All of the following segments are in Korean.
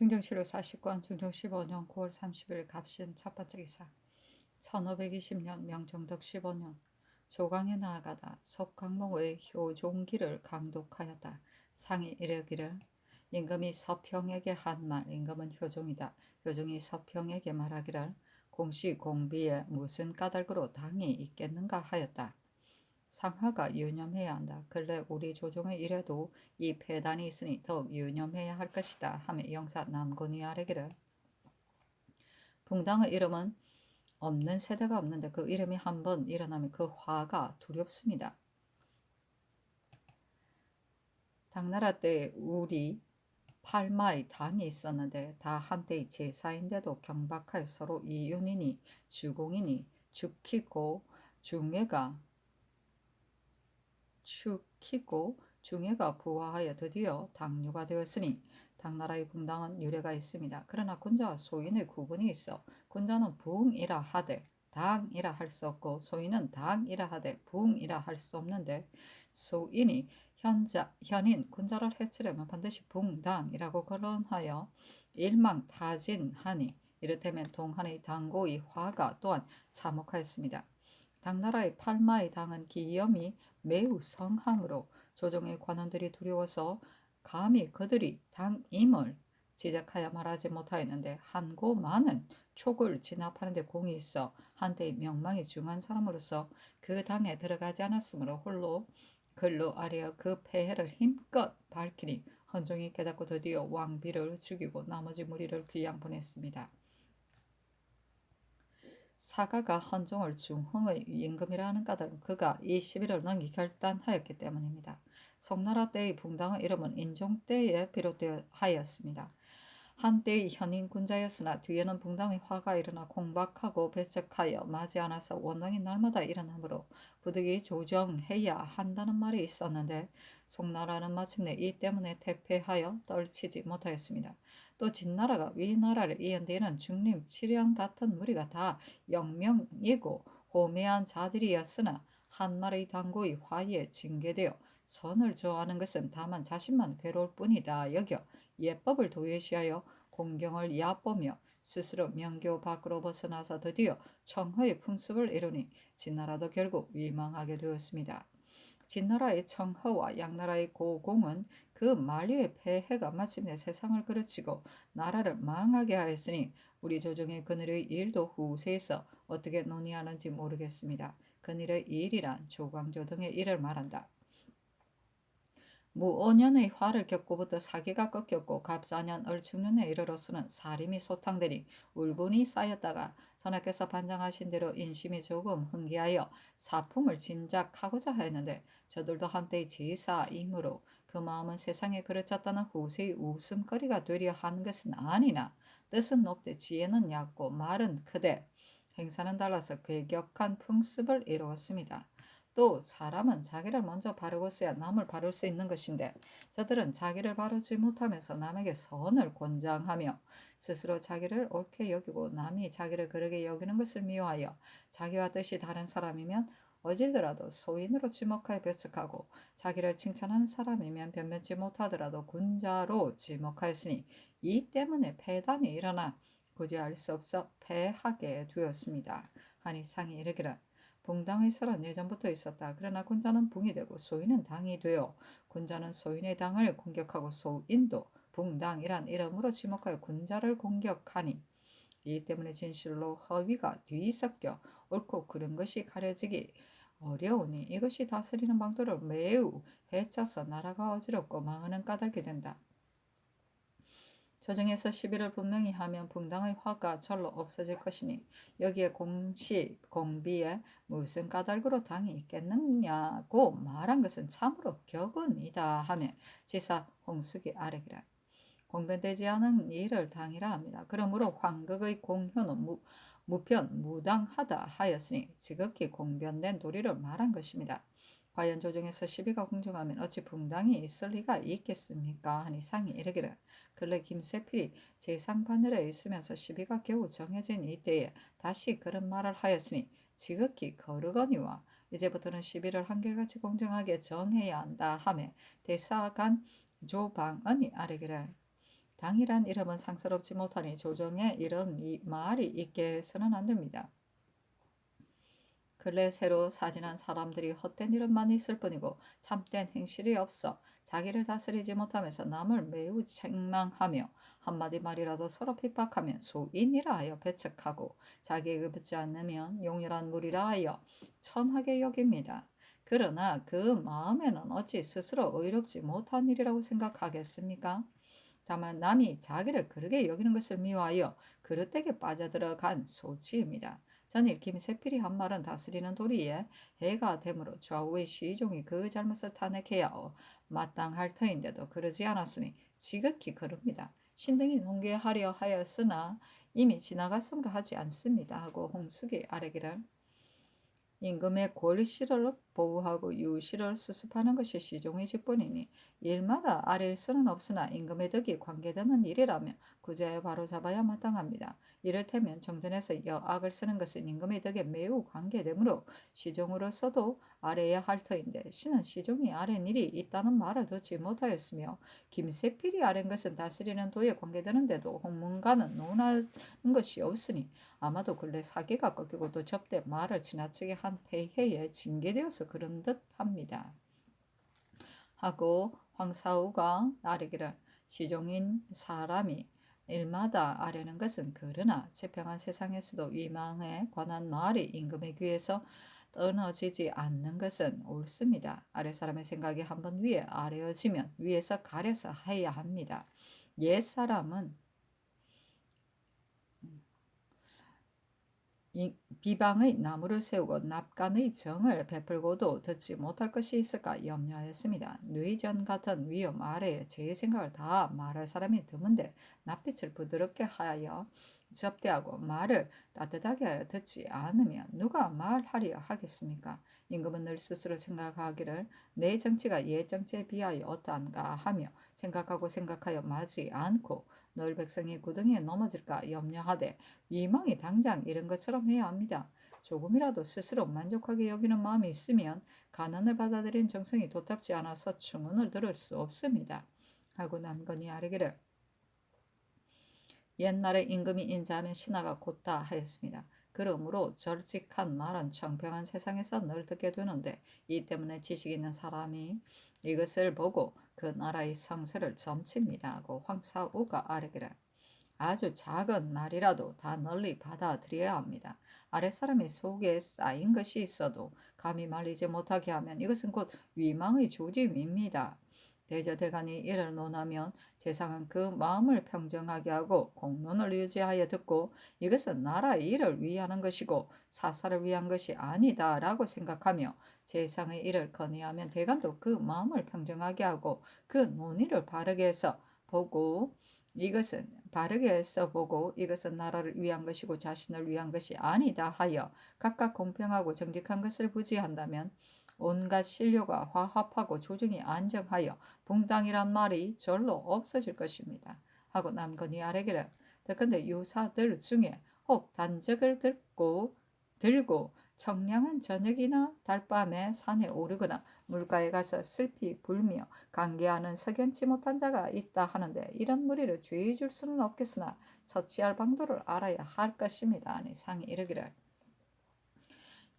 중정실록 40권 중종 15년 9월 30일 갑신 첫 번째 기사 1520년 명정덕 15년 조강에 나아가다 석강목의 효종기를 강독하였다. 상이 이르기를 임금이 서평에게 한 말, 임금은 효종이다. 효종이 서평에게 말하기를 공시 공비에 무슨 까닭으로 당이 있겠는가 하였다. 상하가 유념해야 한다. 근래 우리 조정의 일에도 이 폐단이 있으니 더욱 유념해야 할 것이다 하며 영사 남곤이 아뢰기를 붕당의 이름은 없는 세대가 없는데 그 이름이 한번 일어나면 그 화가 두렵습니다. 당나라 때 우리 팔마의 당이 있었는데 다 한때의 제사인데도 경박하여 서로 이윤이니 주공이니 죽히고 중해가 부화하여 드디어 당류가 되었으니 당나라의 붕당은 유래가 있습니다. 그러나 군자와 소인의 구분이 있어 군자는 붕이라 하되 당이라 할 수 없고 소인은 당이라 하되 붕이라 할 수 없는데 소인이 현인 군자를 해치려면 반드시 붕당이라고 거론하여 일망타진하니 이를테면 동한의 당고의 화가 또한 참혹하였습니다. 당나라의 팔마의 당은 기염이 매우 성함으로 조정의 관원들이 두려워서 감히 그들이 당임을 지적하여 말하지 못하였는데 한고만은 촉을 진압하는 데 공이 있어 한때의 명망이 중한 사람으로서 그 당에 들어가지 않았으므로 홀로 글로 아뢰어 그 폐해를 힘껏 밝히니 헌종이 깨닫고 드디어 왕비를 죽이고 나머지 무리를 귀양 보냈습니다. 사가가 헌종을 중흥의 임금이라는 까닭은 그가 이 시비를 넘기 결단하였기 때문입니다. 송나라 때의 붕당의 이름은 인종 때에 비롯하였습니다. 한때의 현인 군자였으나 뒤에는 붕당의 화가 일어나 공박하고 배척하여 마지 않아서 원망이 날마다 일어나므로 부득이 조정해야 한다는 말이 있었는데 송나라는 마침내 이 때문에 퇴폐하여 떨치지 못하였습니다. 또 진나라가 위나라를 이은 데에는 중림, 칠령 같은 무리가 다 영명이고 호매한 자질이었으나 한말의 당고의 화에 징계되어 선을 저하는 것은 다만 자신만 괴로울 뿐이다 여겨 예법을 도외시하여 공경을 얕보며 스스로 명교 밖으로 벗어나서 드디어 청허의 풍습을 이루니 진나라도 결국 위망하게 되었습니다. 진나라의 청허와 양나라의 고공은 그 만류의 폐해가 마침내 세상을 그르치고 나라를 망하게 하였으니 우리 조정의 그늘의 일도 후세에서 어떻게 논의하는지 모르겠습니다. 그늘의 일이란 조광조 등의 일을 말한다. 무 5년의 화를 겪고부터 사기가 꺾였고 갑4년 을축년에 이르러서는 사림이 소탕되니 울분이 쌓였다가 전하께서 반장하신 대로 인심이 조금 흥기하여 사품을 진작하고자 하였는데 저들도 한때의 제사이므로 그 마음은 세상에 그르쳤다는 후세의 웃음거리가 되려 한 것은 아니나 뜻은 높되 지혜는 얕고 말은 크되 행사는 달라서 괴격한 풍습을 이루었습니다. 또 사람은 자기를 먼저 바르고 써야 남을 바를 수 있는 것인데 저들은 자기를 바르지 못하면서 남에게 선을 권장하며 스스로 자기를 옳게 여기고 남이 자기를 그르게 여기는 것을 미워하여 자기와 뜻이 다른 사람이면 어질더라도 소인으로 지목하여 배척하고 자기를 칭찬하는 사람이면 변변치 못하더라도 군자로 지목하였으니 이 때문에 폐단이 일어나 굳이 알 수 없어 패하게 되었습니다. 하니 상이 이르기를 붕당의 설은 예전부터 있었다. 그러나 군자는 붕이 되고 소인은 당이 되어 군자는 소인의 당을 공격하고 소인도 붕당이란 이름으로 지목하여 군자를 공격하니 이 때문에 진실로 허위가 뒤섞여 옳고 그른 것이 가려지기 어려우니 이것이 다스리는 방도를 매우 해쳐서 나라가 어지럽고 망하는 까닭이 된다. 조정에서 시비를 분명히 하면 붕당의 화가 절로 없어질 것이니 여기에 공시, 공비에 무슨 까닭으로 당이 있겠느냐고 말한 것은 참으로 격언이다 하며 지사 홍숙이 아뢰기라. 공변되지 않은 일을 당이라 합니다. 그러므로 황극의 공효는 무편 무당하다 하였으니 지극히 공변된 도리를 말한 것입니다. 과연 조정에서 시비가 공정하면 어찌 붕당이 있을 리가 있겠습니까? 하니 상이 이르기를 근래 김세필이 재상바늘에 있으면서 시비가 겨우 정해진 이때에 다시 그런 말을 하였으니 지극히 거르거니와 이제부터는 시비를 한결같이 공정하게 정해야 한다 하며 대사간 조방언이 아뢰기를 당이란 이름은 상스럽지 못하니 조정에 이런 이 말이 있게 해서는 안 됩니다. 근래 새로 사진한 사람들이 헛된 이름만 있을 뿐이고 참된 행실이 없어 자기를 다스리지 못하면서 남을 매우 책망하며 한마디 말이라도 서로 핍박하면 소인이라 하여 배척하고 자기에게 붙지 않으면 용렬한 무리라 하여 천하게 여깁니다. 그러나 그 마음에는 어찌 스스로 의롭지 못한 일이라고 생각하겠습니까? 다만 남이 자기를 그르게 여기는 것을 미워하여 그릇되게 빠져들어간 소치입니다. 전일 김세필이 한 말은 다스리는 도리에 해가 되므로 좌우의 시종이 그 잘못을 탄핵해야 마땅할 터인데도 그러지 않았으니 지극히 그럽니다. 신등이 농계하려 하였으나 이미 지나갔으므로 하지 않습니다 하고 홍숙이 아뢰기를 임금의 권리실을 보호하고 유실을 수습하는 것이 시종의 직분이니 일마다 아랠 수는 없으나 임금의 덕이 관계되는 일이라면 구제에 바로잡아야 마땅합니다. 이를테면 정전에서 여악을 쓰는 것은 임금의 덕에 매우 관계되므로 시종으로서도 아래야 할 터인데 신은 시종이 아랜 일이 있다는 말을 듣지 못하였으며 김세필이 아랜 것은 다스리는 도에 관계되는데도 홍문관은 논하는 것이 없으니 아마도 근래 사기가 꺾이고 또 접대 말을 지나치게 한 폐해에 징계되어서 그런 듯합니다. 하고 황사우가 아뢰기를 시종인 사람이 일마다 아뢰는 것은 그러나 채평한 세상에서도 위망에 관한 말이 임금의 귀에서 떠너지지 않는 것은 옳습니다. 아랫사람의 생각이 한번 위에 아뢰어지면 위에서 가려서 해야 합니다. 옛사람은 비방의 나무를 세우고 납간의 정을 베풀고도 듣지 못할 것이 있을까 염려하였습니다. 뇌전 같은 위험 아래에 제 생각을 다 말할 사람이 드문데 낯빛을 부드럽게 하여 접대하고 말을 따뜻하게 하여 듣지 않으면 누가 말하려 하겠습니까? 임금은 늘 스스로 생각하기를 내 정치가 옛 정치에 비하여 어떠한가 하며 생각하여 마지 않고 늘 백성이 구덩이에 넘어질까 염려하되 이망이 당장 이런 것처럼 해야 합니다. 조금이라도 스스로 만족하게 여기는 마음이 있으면 가난을 받아들인 정성이 도탑지 않아서 충언을 들을 수 없습니다. 하고 남건이 아뢰기를 옛날에 임금이 인자하면 신하가 곧다 하였습니다. 그러므로 절직한 말은 청평한 세상에서 늘 듣게 되는데 이 때문에 지식 있는 사람이 이것을 보고 그 나라의 성세를 점칩니다. 하고 황사우가 아뢰기를 아주 작은 말이라도 다 널리 받아들여야 합니다. 아랫사람의 속에 쌓인 것이 있어도 감히 말리지 못하게 하면 이것은 곧 위망의 조짐입니다. 대저대간이 이를 논하면 재상은 그 마음을 평정하게 하고 공론을 유지하여 듣고 이것은 나라의 일을 위하는 것이고 사사를 위한 것이 아니다 라고 생각하며 재상의 일을 건의하면 대간도 그 마음을 평정하게 하고 그 논의를 바르게 해서 보고 이것은 바르게 해서 보고 이것은 나라를 위한 것이고 자신을 위한 것이 아니다 하여 각각 공평하고 정직한 것을 부지한다면 온갖 신료가 화합하고 조정이 안정하여 붕당이란 말이 절로 없어질 것입니다. 하고 남건이 아뢰기를 더건대 유사들 중에 혹 단적을 들고 청량한 저녁이나 달밤에 산에 오르거나 물가에 가서 슬피 불며 관계하는 석연치 못한 자가 있다 하는데 이런 무리를 주의해 줄 수는 없겠으나 처치할 방도를 알아야 할 것입니다. 아니 상이 이르기를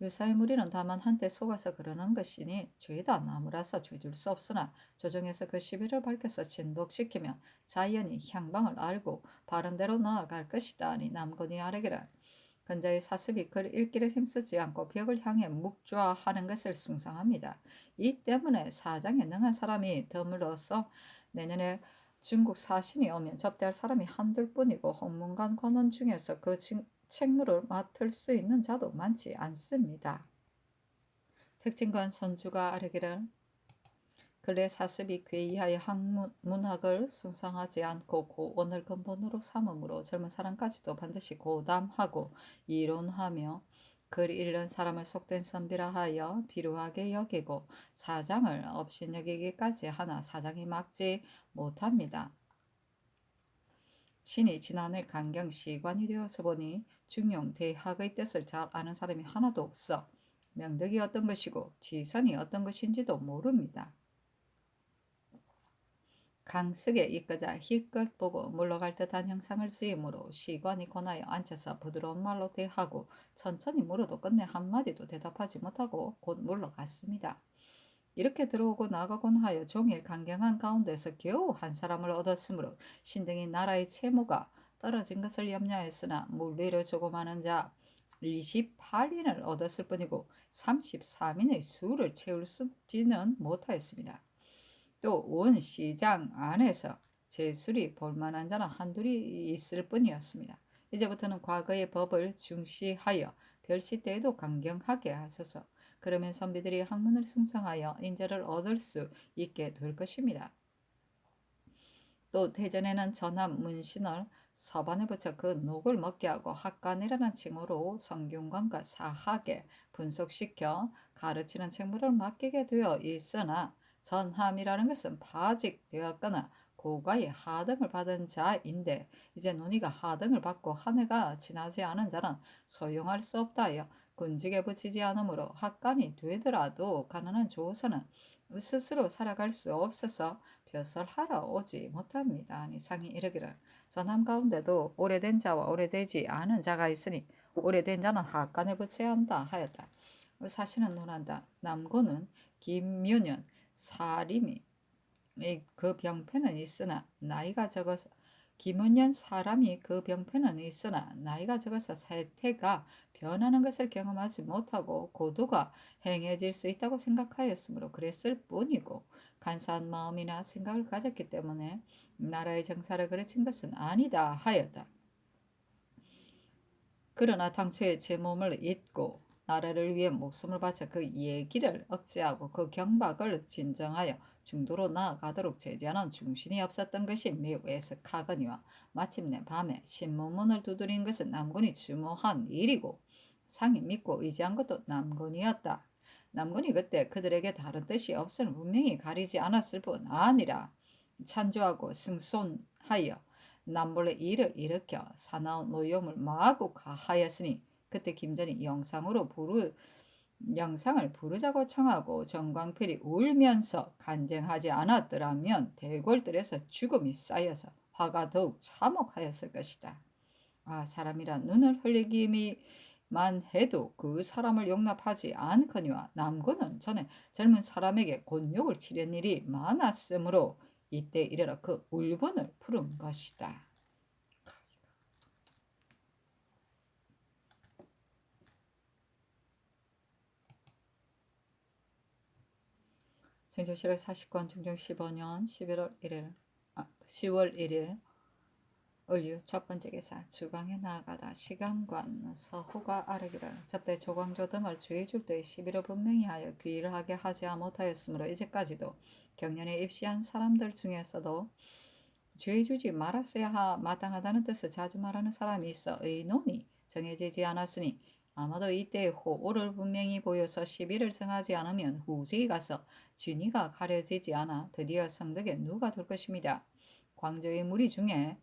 유사의 무리는 다만 한때 속아서 그러는 것이니 죄다 나무라서 죄줄 수 없으나 조정에서 그 시비를 밝혀서 진독시키면 자연히 향방을 알고 바른 대로 나아갈 것이다. 아니 남건이 아뢰기를 근자의 사습이 글 읽기를 힘쓰지 않고 벽을 향해 묵좌하는 것을 숭상합니다. 이 때문에 사장에 능한 사람이 드물어서 내년에 중국 사신이 오면 접대할 사람이 한둘뿐이고 홍문관 관원 중에서 그 책무를 맡을 수 있는 자도 많지 않습니다. 특징관 선주가 아뢰기를 근래 사습이 괴이하여 문학을 숭상하지 않고 고언을 근본으로 삼으므로 젊은 사람까지도 반드시 고담하고 이론하며 글 읽는 사람을 속된 선비라 하여 비루하게 여기고 사장을 업신여기기까지 하나 사장이 막지 못합니다. 신이 지난해 강경 시관이 되어서 보니 중용 대학의 뜻을 잘 아는 사람이 하나도 없어 명덕이 어떤 것이고 지선이 어떤 것인지도 모릅니다. 강석에 이끄자 힐끗 보고 물러갈 듯한 형상을 지으므로 시관이 권하여 앉혀서 부드러운 말로 대하고 천천히 물어도 끝내 한마디도 대답하지 못하고 곧 물러갔습니다. 이렇게 들어오고 나가곤 하여 종일 강경한 가운데서 겨우 한 사람을 얻었으므로 신등이 나라의 채무가 떨어진 것을 염려했으나 물리를 주고 마는 자 28인을 얻었을 뿐이고 33인의 수를 채울지는 못하였습니다. 또 온 시장 안에서 제술이 볼만한 자는 한둘이 있을 뿐이었습니다. 이제부터는 과거의 법을 중시하여 별시 때에도 강경하게 하소서. 그러면 선비들이 학문을 승성하여 인재를 얻을 수 있게 될 것입니다. 또 대전에는 전함 문신을 서반에 붙여 그 녹을 먹게 하고 학관이라는 칭호로 성균관과 사학에 분속시켜 가르치는 책무를 맡기게 되어 있으나 전함이라는 것은 파직되었거나 고가의 하등을 받은 자인데 이제 논의가 하등을 받고 한 해가 지나지 않은 자는 소용할 수 없다 하여 군직에 붙이지 않으므로 학관이 되더라도 가난한 조선은 스스로 살아갈 수 없어서 벼슬하러 오지 못합니다. 이상이 이르기를 전함 가운데도 오래된 자와 오래되지 않은 자가 있으니 오래된 자는 하관에 붙여야 한다 하였다. 사실은 논한다. 남고는 김윤현 사림이 그 병폐는 있으나 나이가 적어서 김은년 사람이 그 병폐는 있으나 나이가 적어서 세태가 변하는 것을 경험하지 못하고 고도가 행해질 수 있다고 생각하였으므로 그랬을 뿐이고 간사한 마음이나 생각을 가졌기 때문에 나라의 정사를 그르친 것은 아니다 하였다. 그러나 당초에 제 몸을 잊고 나라를 위해 목숨을 바쳐 그 얘기를 억제하고 그 경박을 진정하여 중도로 나아가도록 제지하는 중신이 없었던 것이 매우 애석하거니와 마침내 밤에 신문문을 두드린 것은 남군이 주모한 일이고 상이 믿고 의지한 것도 남군이었다. 남군이 그때 그들에게 다른 뜻이 없음을 분명히 가리지 않았을 뿐 아니라 찬조하고 승손하여 남몰래 일을 일으켜 사나운 노여움을 마구 가하였으니 그때 김전이 영상을 부르자고 청하고 정광필이 울면서 간쟁하지 않았더라면 대궐들에서 죽음이 쌓여서 화가 더욱 참혹하였을 것이다. 사람이라 눈을 흘리기만 해도 그 사람을 용납하지 않거니와 남군은 전에 젊은 사람에게 곤욕을 치른 일이 많았으므로 이때 이르러 그 울분을 풀은 것이다. 정조실록 40권 중종 15년 10월 1일 을유 첫 번째 기사 주광에 나아가다 시간관 서호가 아르기를 접대 조광조 등을 주의줄 때의 시비를 분명히 하여 귀일하게 하지 못하였으므로 이제까지도 경년에 입시한 사람들 중에서도 주의주지 말았어야 마땅하다는 뜻을 자주 말하는 사람이 있어 의논이 정해지지 않았으니 아마도 이때 호오를 분명히 보여서 시비를 정하지 않으면 후세에 가서 진위가 가려지지 않아 드디어 성덕에 누가 될 것입니다. 광조의 무리 중에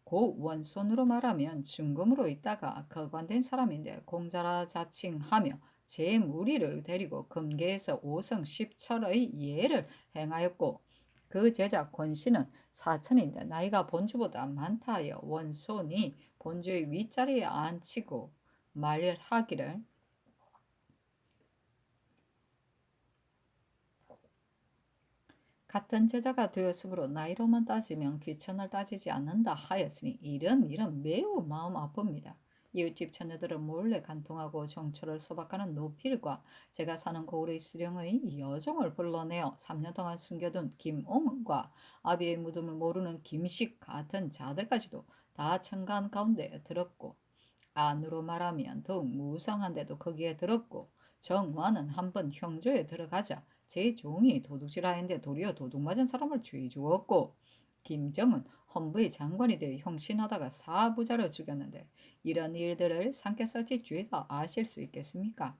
고 원손으로 말하면 중금으로 있다가 거관된 사람인데 공자라 자칭하며 제 무리를 데리고 금계에서 5성 10철의 예를 행하였고 그 제자 권씨는 사천인데 나이가 본주보다 많다 하여 원손이 본주의 윗자리에 앉히고 말하기를 같은 제자가 되었으므로 나이로만 따지면 귀천을 따지지 않는다 하였으니 이런 일은 매우 마음 아픕니다. 이웃집 처녀들을 몰래 간통하고 정초를 소박하는 노필과 제가 사는 고을의 수령의 여종을 불러내어 3년 동안 숨겨둔 김옹과 아비의 무덤을 모르는 김식 같은 자들까지도 다 청간 가운데 들었고 안으로 말하면 더욱 무성한데도 거기에 들었고 정화는 한번 형조에 들어가자 제 종이 도둑질하는데 도리어 도둑맞은 사람을 죄 주었고 김정은 헌부의 장관이 되어 형신하다가 사부자를 죽였는데 이런 일들을 상께서 죄다 아실 수 있겠습니까?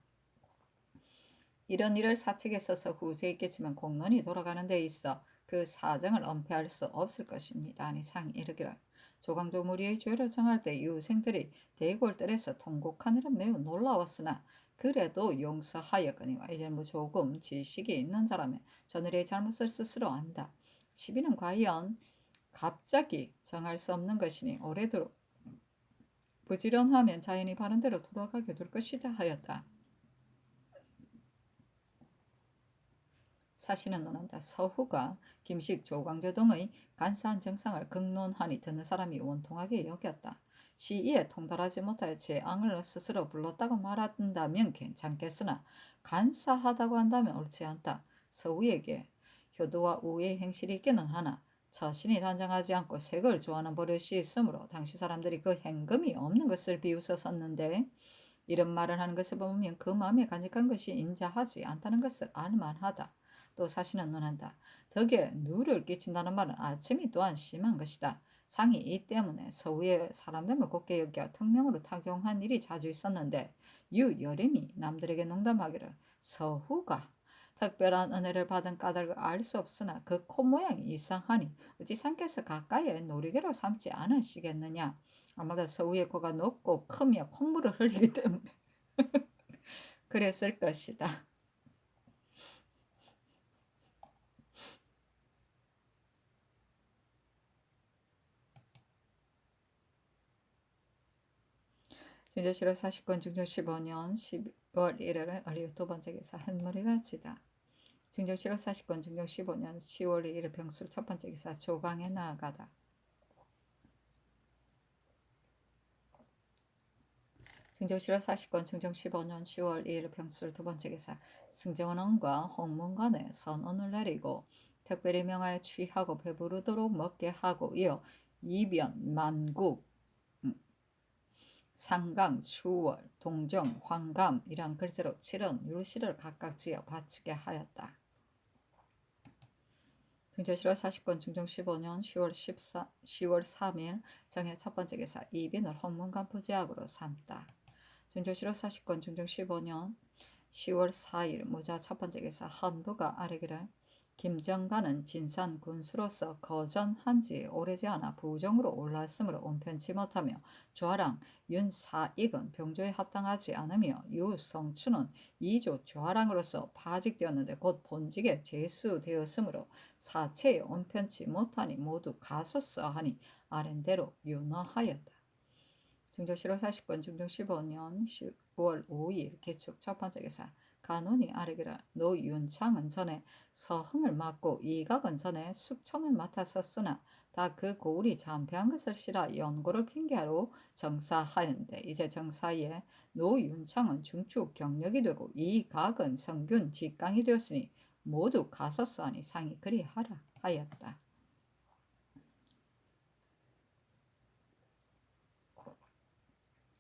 이런 일을 사책에 써서 후세에 있겠지만 공론이 돌아가는 데 있어 그 사정을 은폐할 수 없을 것입니다. 아니 상이 이르기를 조광조 무리의 죄를 정할 때 유생들이 대궐들에서 통곡하느라 매우 놀라웠으나 그래도 용서하였거니와 이제 조금 지식이 있는 자라면 저들의 잘못을 스스로 안다. 시비는 과연 갑자기 정할 수 없는 것이니 오래도록 부지런하면 자연히 바른 대로 돌아가게 될 것이다 하였다. 사신은 논한다. 서후가 김식, 조광조 등의 간사한 정상을 극론하니 듣는 사람이 원통하게 여겼다. 시이에 통달하지 못하여 재앙을 스스로 불렀다고 말한다면 괜찮겠으나 간사하다고 한다면 옳지 않다. 서후에게 효도와 우애의 행실이 있기는 하나 자신이 단정하지 않고 색을 좋아하는 버릇이 있으므로 당시 사람들이 그 행금이 없는 것을 비웃었었는데 이런 말을 하는 것을 보면 그 마음에 간직한 것이 인자하지 않다는 것을 알만하다. 또 사신은 논한다. 덕에 누를 끼친다는 말은 아침이 또한 심한 것이다. 상이 이 때문에 서우의 사람들을 곱게 여겨 특명으로 tak용한 일이 자주 있었는데 유여림이 남들에게 농담하기를 서후가 특별한 은혜를 받은 까닭을 알 수 없으나 그 콧모양이 이상하니 어찌 상께서 가까이에 놀이개로 삼지 않으시겠느냐. 아마도 서우의 코가 높고 크며 콧물을 흘리기 때문에 그랬을 것이다. 진저실로 40권 중조 15년 10월 1일 어리우 두 번째 기사 한머리가 지다. 증조실로 40권 중조 15년 10월 2일 병술 첫 번째 기사 조강에 나아가다. 증조실로 40권 중정 15년 10월 2일 병술 두 번째 기사 승정원과 홍문관에 선언을 내리고 특별히 명하여 취하고 배부르도록 먹게 하고 이어 이변, 만국, 상강, 추월, 동정, 황감이란 글자로 7은 율시를 각각 지어 바치게 하였다. 중조실화 40권 중종 15년 10월 3일 정해 첫 번째 기사 이빈을 헌문관 부제학으로 삼다. 중조실화 40권 중종 15년 10월 4일 무자 첫 번째 기사 헌부가 아뢰기를 김정관은 진산 군수로서 거전한 지 오래지 않아 부정으로 올랐으므로 온편치 못하며 조아랑 윤사익은 병조에 합당하지 않으며 유성춘은 이조 조아랑으로서 파직되었는데 곧 본직에 제수되었으므로 사체에 온편치 못하니 모두 가소서하니 아랜대로 윤허하였다. 중조실호 40권 중종 15년 10월 5일 개축 첫 번째 기사 간원이 아뢰기를 노윤창은 전에 서흥을 맡고 이각은 전에 숙촌을 맡았었으나 다 그 고을이 잔폐한 것을 실어 연고를 핑계로 정사하였는데 이제 정사에 노윤창은 중추 경력이 되고 이각은 성균 직강이 되었으니 모두 가소서하니 상이 그리하라 하였다.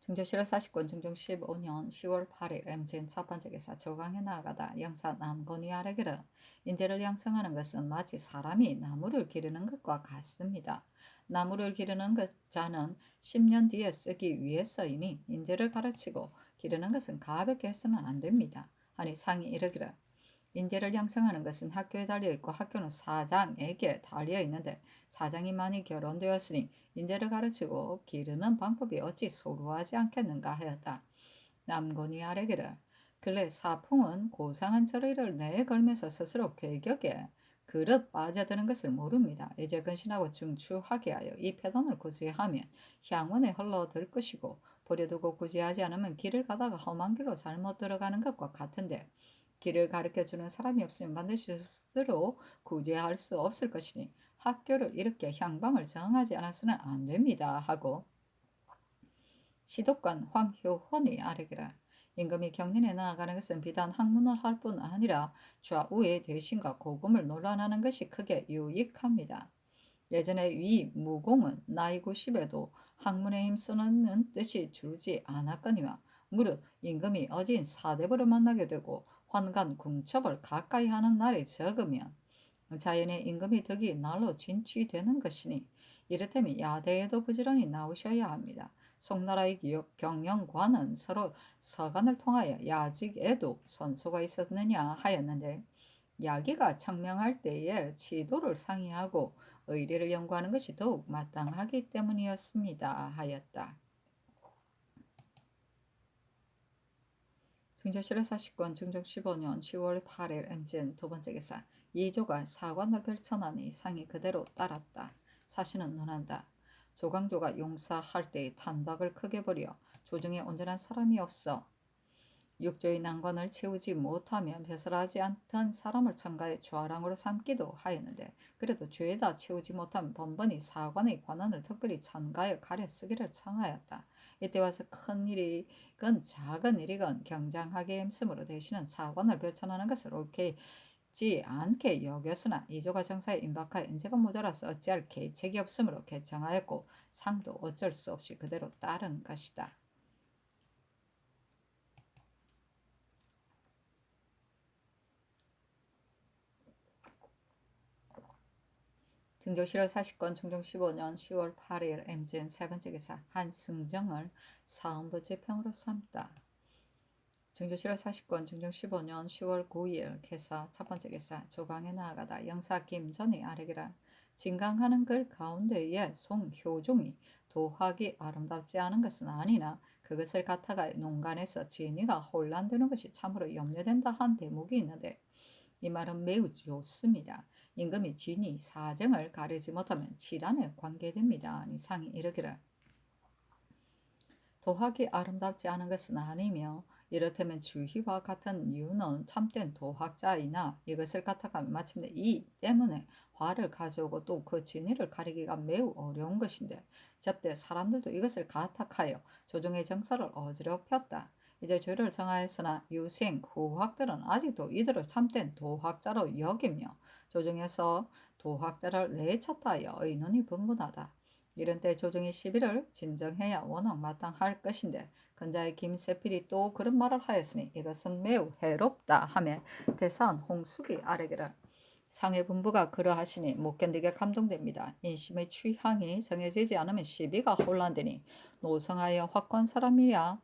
중조실화 40권 중종 15년 10월 8일 MGN 첫 번째 기사 조강에 나아가다 영사 남건이 아뢰기를 인재를 양성하는 것은 마치 사람이 나무를 기르는 것과 같습니다. 나무를 기르는 자는 10년 뒤에 쓰기 위해서이니 인재를 가르치고 기르는 것은 가볍게 해서는 안 됩니다. 하니 상이 이르기를 인재를 양성하는 것은 학교에 달려있고 학교는 사장에게 달려있는데 사장이 많이 결혼되었으니 인재를 가르치고 기르는 방법이 어찌 소루하지 않겠는가 하였다. 남곤이 아뢰기를 근래 사풍은 고상한 저리를 내걸면서 스스로 괴격에 그릇 빠져드는 것을 모릅니다. 이제 근신하고 중추하게 하여 이 패단을 구제하면 향원에 흘러들 것이고 버려두고 구제하지 않으면 길을 가다가 험한 길로 잘못 들어가는 것과 같은데 길을 가르쳐주는 사람이 없으면 반드시 스스로 구제할 수 없을 것이니 학교를 이렇게 향방을 정하지 않아서는 안 됩니다 하고 시독관 황효헌이 아뢰기를 임금이 경린에 나아가는 것은 비단 학문을 할 뿐 아니라 좌우의 대신과 고금을 논란하는 것이 크게 유익합니다. 예전에 위 무공은 나이 90에도 학문에 힘쓰는 뜻이 줄지 않았거니와 무릇 임금이 어진 사대부를 만나게 되고 환관 궁첩을 가까이 하는 날이 적으면 자연의 임금이 덕이 날로 진취되는 것이니 이를테면 야대에도 부지런히 나오셔야 합니다. 송나라의 경영관은 서로 서간을 통하여 야직에도 선소가 있었느냐 하였는데 야기가 청명할 때에 치도를 상의하고 의리를 연구하는 것이 더욱 마땅하기 때문이었습니다 하였다. 중조실화 40권 중종 15년 10월 8일 MGN 두 번째 기사 이조가 사관을 펼쳐나니 상이 그대로 따랐다. 사신은 논한다. 조광조가 용사할 때의 탄박을 크게 버려 조정에 온전한 사람이 없어 육조의 난관을 채우지 못하면 배설하지 않던 사람을 첨가해 좌랑으로 삼기도 하였는데 그래도 죄다 채우지 못하면 번번이 사관의 관원을 특별히 첨가해 가려 쓰기를 청하였다. 이때 와서 큰 일이건 작은 일이건 경장하게 힘쓰므로 대신은 사관을 별천하는 것을 옳지 않게 여겼으나 이조가 정사에 임박하여 인재가 모자라서 어찌할 계책이 없으므로 개청하였고 상도 어쩔 수 없이 그대로 따른 것이다. 증조실록 40권 중종 15년 10월 8일 MZN 세 번째 기사 한승정을 사헌부 재평으로 삼다. 증조실록 40권 중종 15년 10월 9일 기사 첫 번째 기사 조강에 나아가다 영사 김전의 아래기라 진강하는 글 가운데에 송효종이 도학이 아름답지 않은 것은 아니나 그것을 갖다가 농간에서 진위가 혼란되는 것이 참으로 염려된다 한 대목이 있는데 이 말은 매우 좋습니다. 임금이 진이 사정을 가리지 못하면 질환에 관계됩니다. 이상이 이르기를 도학이 아름답지 않은 것은 아니며 이렇다면 주희와 같은 이유는 참된 도학자이나 이것을 갖다가 마침내 이 때문에 화를 가져오고 또 그 진위를 가리기가 매우 어려운 것인데 접대 사람들도 이것을 가탁하여 조정의 정서를 어지럽혔다. 이제 죄를 정하였으나 유생 후학들은 아직도 이들을 참된 도학자로 여기며 조정에서 도학자를 내쳤다 하여 의논이 분분하다. 이런 때 조정이 시비를 진정해야 워낙 마땅할 것인데 근자의 김세필이 또 그런 말을 하였으니 이것은 매우 해롭다 하며 대사한 홍숙이 아래기를 상해 분부가 그러하시니 못 견디게 감동됩니다. 인심의 취향이 정해지지 않으면 시비가 혼란되니 노성하여 확고한 사람이야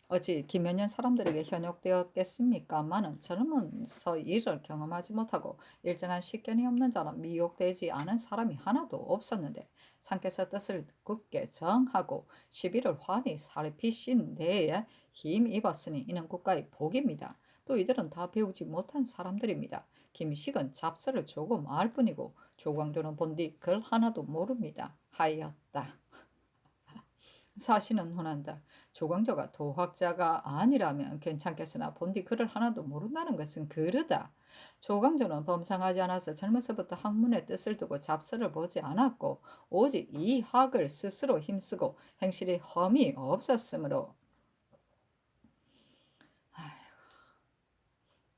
어찌 김연년 사람들에게 현혹되었겠습니까마는 젊은서 일을 경험하지 못하고 일정한 식견이 없는 자는 미혹되지 않은 사람이 하나도 없었는데 상께서 뜻을 굳게 정하고 시비를 환히 살피신 데에 힘입었으니 이는 국가의 복입니다. 또 이들은 다 배우지 못한 사람들입니다. 김식은 잡서를 조금 알 뿐이고 조광조는 본디 글 하나도 모릅니다. 하였다. 사신은 혼한다. 조광조가 도학자가 아니라면 괜찮겠으나 본디 글을 하나도 모른다는 것은 그르다. 조광조는 범상하지 않아서 젊어서부터 학문의 뜻을 두고 잡서를 보지 않았고 오직 이 학을 스스로 힘쓰고 행실이 험이 없었으므로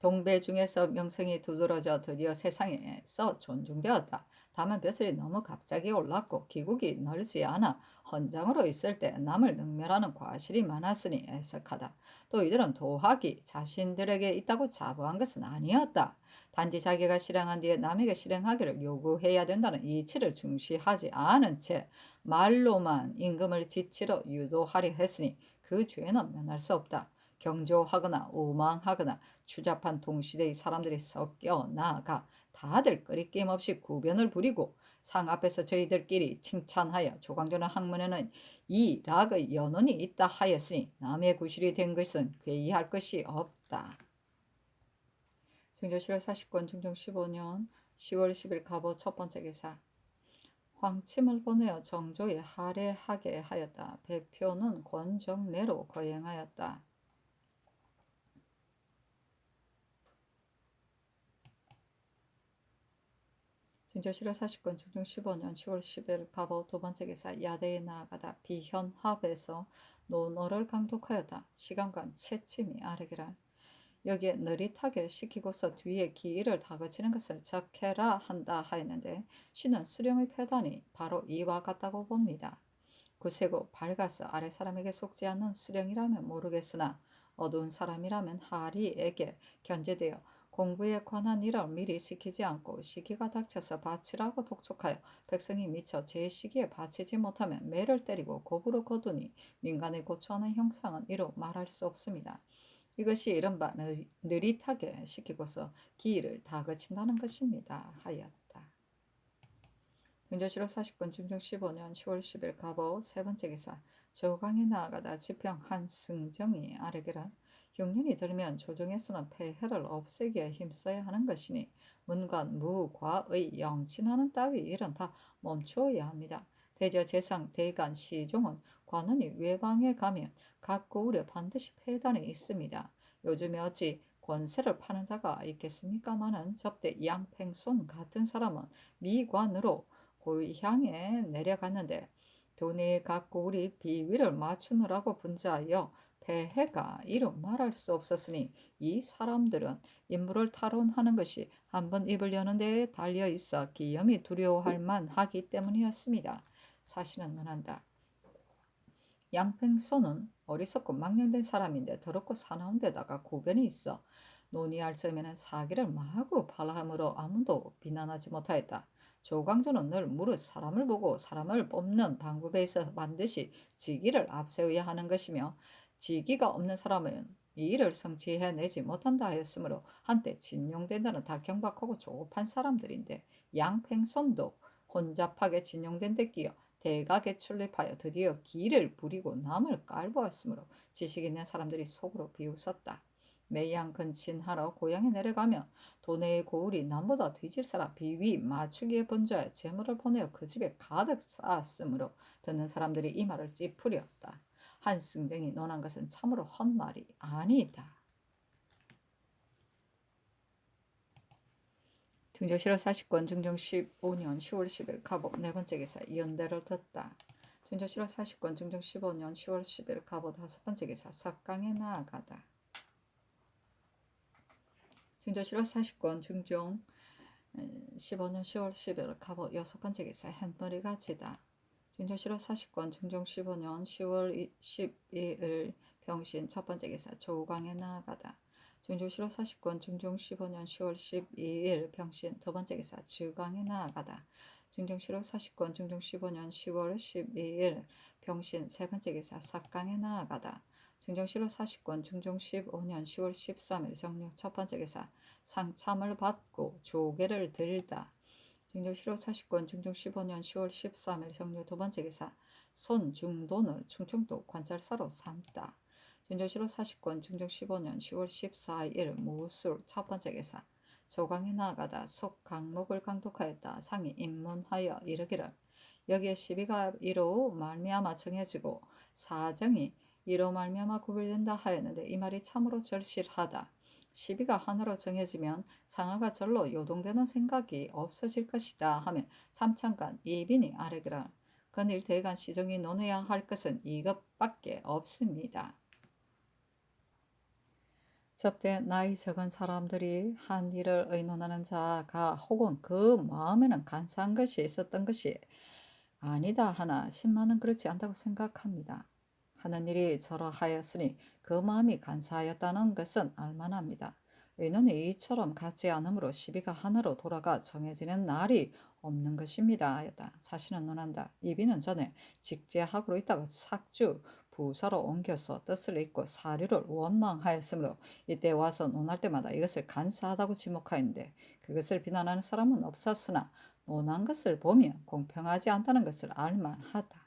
동배 중에서 명성이 두드러져 드디어 세상에서 존중되었다. 다만 벼슬이 너무 갑자기 올랐고 기국이 넓지 않아 헌장으로 있을 때 남을 능멸하는 과실이 많았으니 애석하다. 또 이들은 도학이 자신들에게 있다고 자부한 것은 아니었다. 단지 자기가 실행한 뒤에 남에게 실행하기를 요구해야 된다는 이치를 중시하지 않은 채 말로만 임금을 지치러 유도하려 했으니 그 죄는 면할 수 없다. 경조하거나 오망하거나 추잡한 동시대의 사람들이 섞여 나아가 다들 끄리낌 없이 구변을 부리고 상 앞에서 저희들끼리 칭찬하여 조광조는 학문에는 이 락의 연원이 있다 하였으니 남의 구실이 된 것은 괴이할 것이 없다. 증조실록 40권 중종 15년 10월 10일 갑오 첫 번째 기사 황침을 보내어 정조에 할애하게 하였다. 배표는 권정내로 거행하였다. 증조실록 40권 중종 15년 10월 10일 갑오 두 번째 기사 야대에 나아가다 비현합에서 논어를 강독하였다. 시간관 채침이 아르기라 여기에 느릿하게 시키고서 뒤에 기일을 다그치는 것을 적해라 한다 하였는데 신은 수령의 패단이 바로 이와 같다고 봅니다. 구세고 밝아서 아래 사람에게 속지 않는 수령이라면 모르겠으나 어두운 사람이라면 하리에게 견제되어 공부에 관한 일을 미리 시키지 않고 시기가 닥쳐서 바치라고 독촉하여 백성이 미처 제 시기에 바치지 못하면 매를 때리고 고부로 거두니 민간에 고초하는 형상은 이루 말할 수 없습니다. 이것이 이른바 느릿하게 시키고서 기일을 다그친다는 것입니다. 하였다. 증조실록 40권 중종 15년 10월 10일 갑오 세 번째 기사 조강에 나아가다 지평 한승정이 아래기라 흉년이 들면 조정에서는 폐해를 없애기에 힘써야 하는 것이니 문관, 무, 과의, 영친하는 따위 일은 다 멈추어야 합니다. 대저, 재상, 대간, 시종은 관원이 외방에 가면 각 고을에 반드시 폐단이 있습니다. 요즘에 어찌 권세를 파는 자가 있겠습니까마는 접대 양팽손 같은 사람은 미관으로 고향에 내려갔는데 도내에 각 고을이 비위를 맞추느라고 분주하여 폐해가 이루 말할 수 없었으니 이 사람들은 인물을 탈원하는 것이 한번 입을 여는 데에 달려 있어 기염이 두려워할 만하기 때문이었습니다. 사실은 논한다. 양팽소는 어리석고 망령된 사람인데 더럽고 사나운 데다가 고변이 있어 논의할 점에는 사기를 마구 발함으로 아무도 비난하지 못하였다. 조광조는 늘 무릇 사람을 보고 사람을 뽑는 방법에 있어 반드시 직위를 앞세워야 하는 것이며 직위가 없는 사람은 이 일을 성취해내지 못한다 하였으므로 한때 진용된 자는 다 경박하고 조급한 사람들인데 양팽손도 혼잡하게 진용된 데 끼어 대각에 출입하여 드디어 기를 부리고 남을 깔보았으므로 지식 있는 사람들이 속으로 비웃었다. 매양 근친하러 고향에 내려가면 도내의 고을이 남보다 뒤질사라 비위 맞추기에 번져야 재물을 보내어 그 집에 가득 쌓았으므로 듣는 사람들이 이 말을 찌푸렸다. 한승정이 논한 것은 참으로 헛말이 아니다. 중조실화 40권 중종 15년 10월 10일 갑옷 네 번째 기사 연대를 듣다. 중조실화 40권 중종 15년 10월 10일 갑옷 다섯 번째 기사 석강에 나아가다. 중조실화 40권 중종 15년 10월 10일 갑옷 여섯 번째 기사 햇머리가 지다. 중조실화 40권 중종 15년 10월 12일 병신 첫 번째 기사 조강에 나아가다. 중조실화 40권 중종 15년 10월 12일 병신 두 번째 기사 주강에 나아가다. 중종실화 40권 중종 15년 10월 12일 병신 세 번째 기사 삭강에 나아가다. 중종실화 40권 중종 15년 10월 13일 정육 첫 번째 기사 상참을 받고 조개를 들다. 중종실화 40권 중종 15년 10월 13일 정육 두 번째 기사 손중돈을 충청도 관찰사로 삼다. 중종실화 40권 중종 15년 10월 14일 무술 첫 번째 기사 조강에 나아가다 속 강목을 강독하였다. 상이 입문하여 이르기를 여기에 시비가 이로 말미암아 정해지고 사정이 이로 말미암아 구별된다 하였는데 이 말이 참으로 절실하다. 시비가 하나로 정해지면 상하가 절로 요동되는 생각이 없어질 것이다 하며 참찬간 이빈이 아뢰기를 건일 대간 시종이 논해야 할 것은 이것밖에 없습니다. 접대 나이 적은 사람들이 한 일을 의논하는 자가 혹은 그 마음에는 간사한 것이 있었던 것이 아니다 하나 신만은 그렇지 않다고 생각합니다. 하는 일이 저러하였으니 그 마음이 간사하였다는 것은 알만합니다. 의논이 이처럼 같지 않으므로 시비가 하나로 돌아가 정해지는 날이 없는 것입니다 하였다. 사실은 논한다. 이비는 전에 직제학으로 있다가 삭주 부서로 옮겨서 뜻을 잊고 사료를 원망하였으므로 이때 와서 논할 때마다 이것을 간사하다고 지목하였는데 그것을 비난하는 사람은 없었으나 논한 것을 보면 공평하지 않다는 것을 알만하다.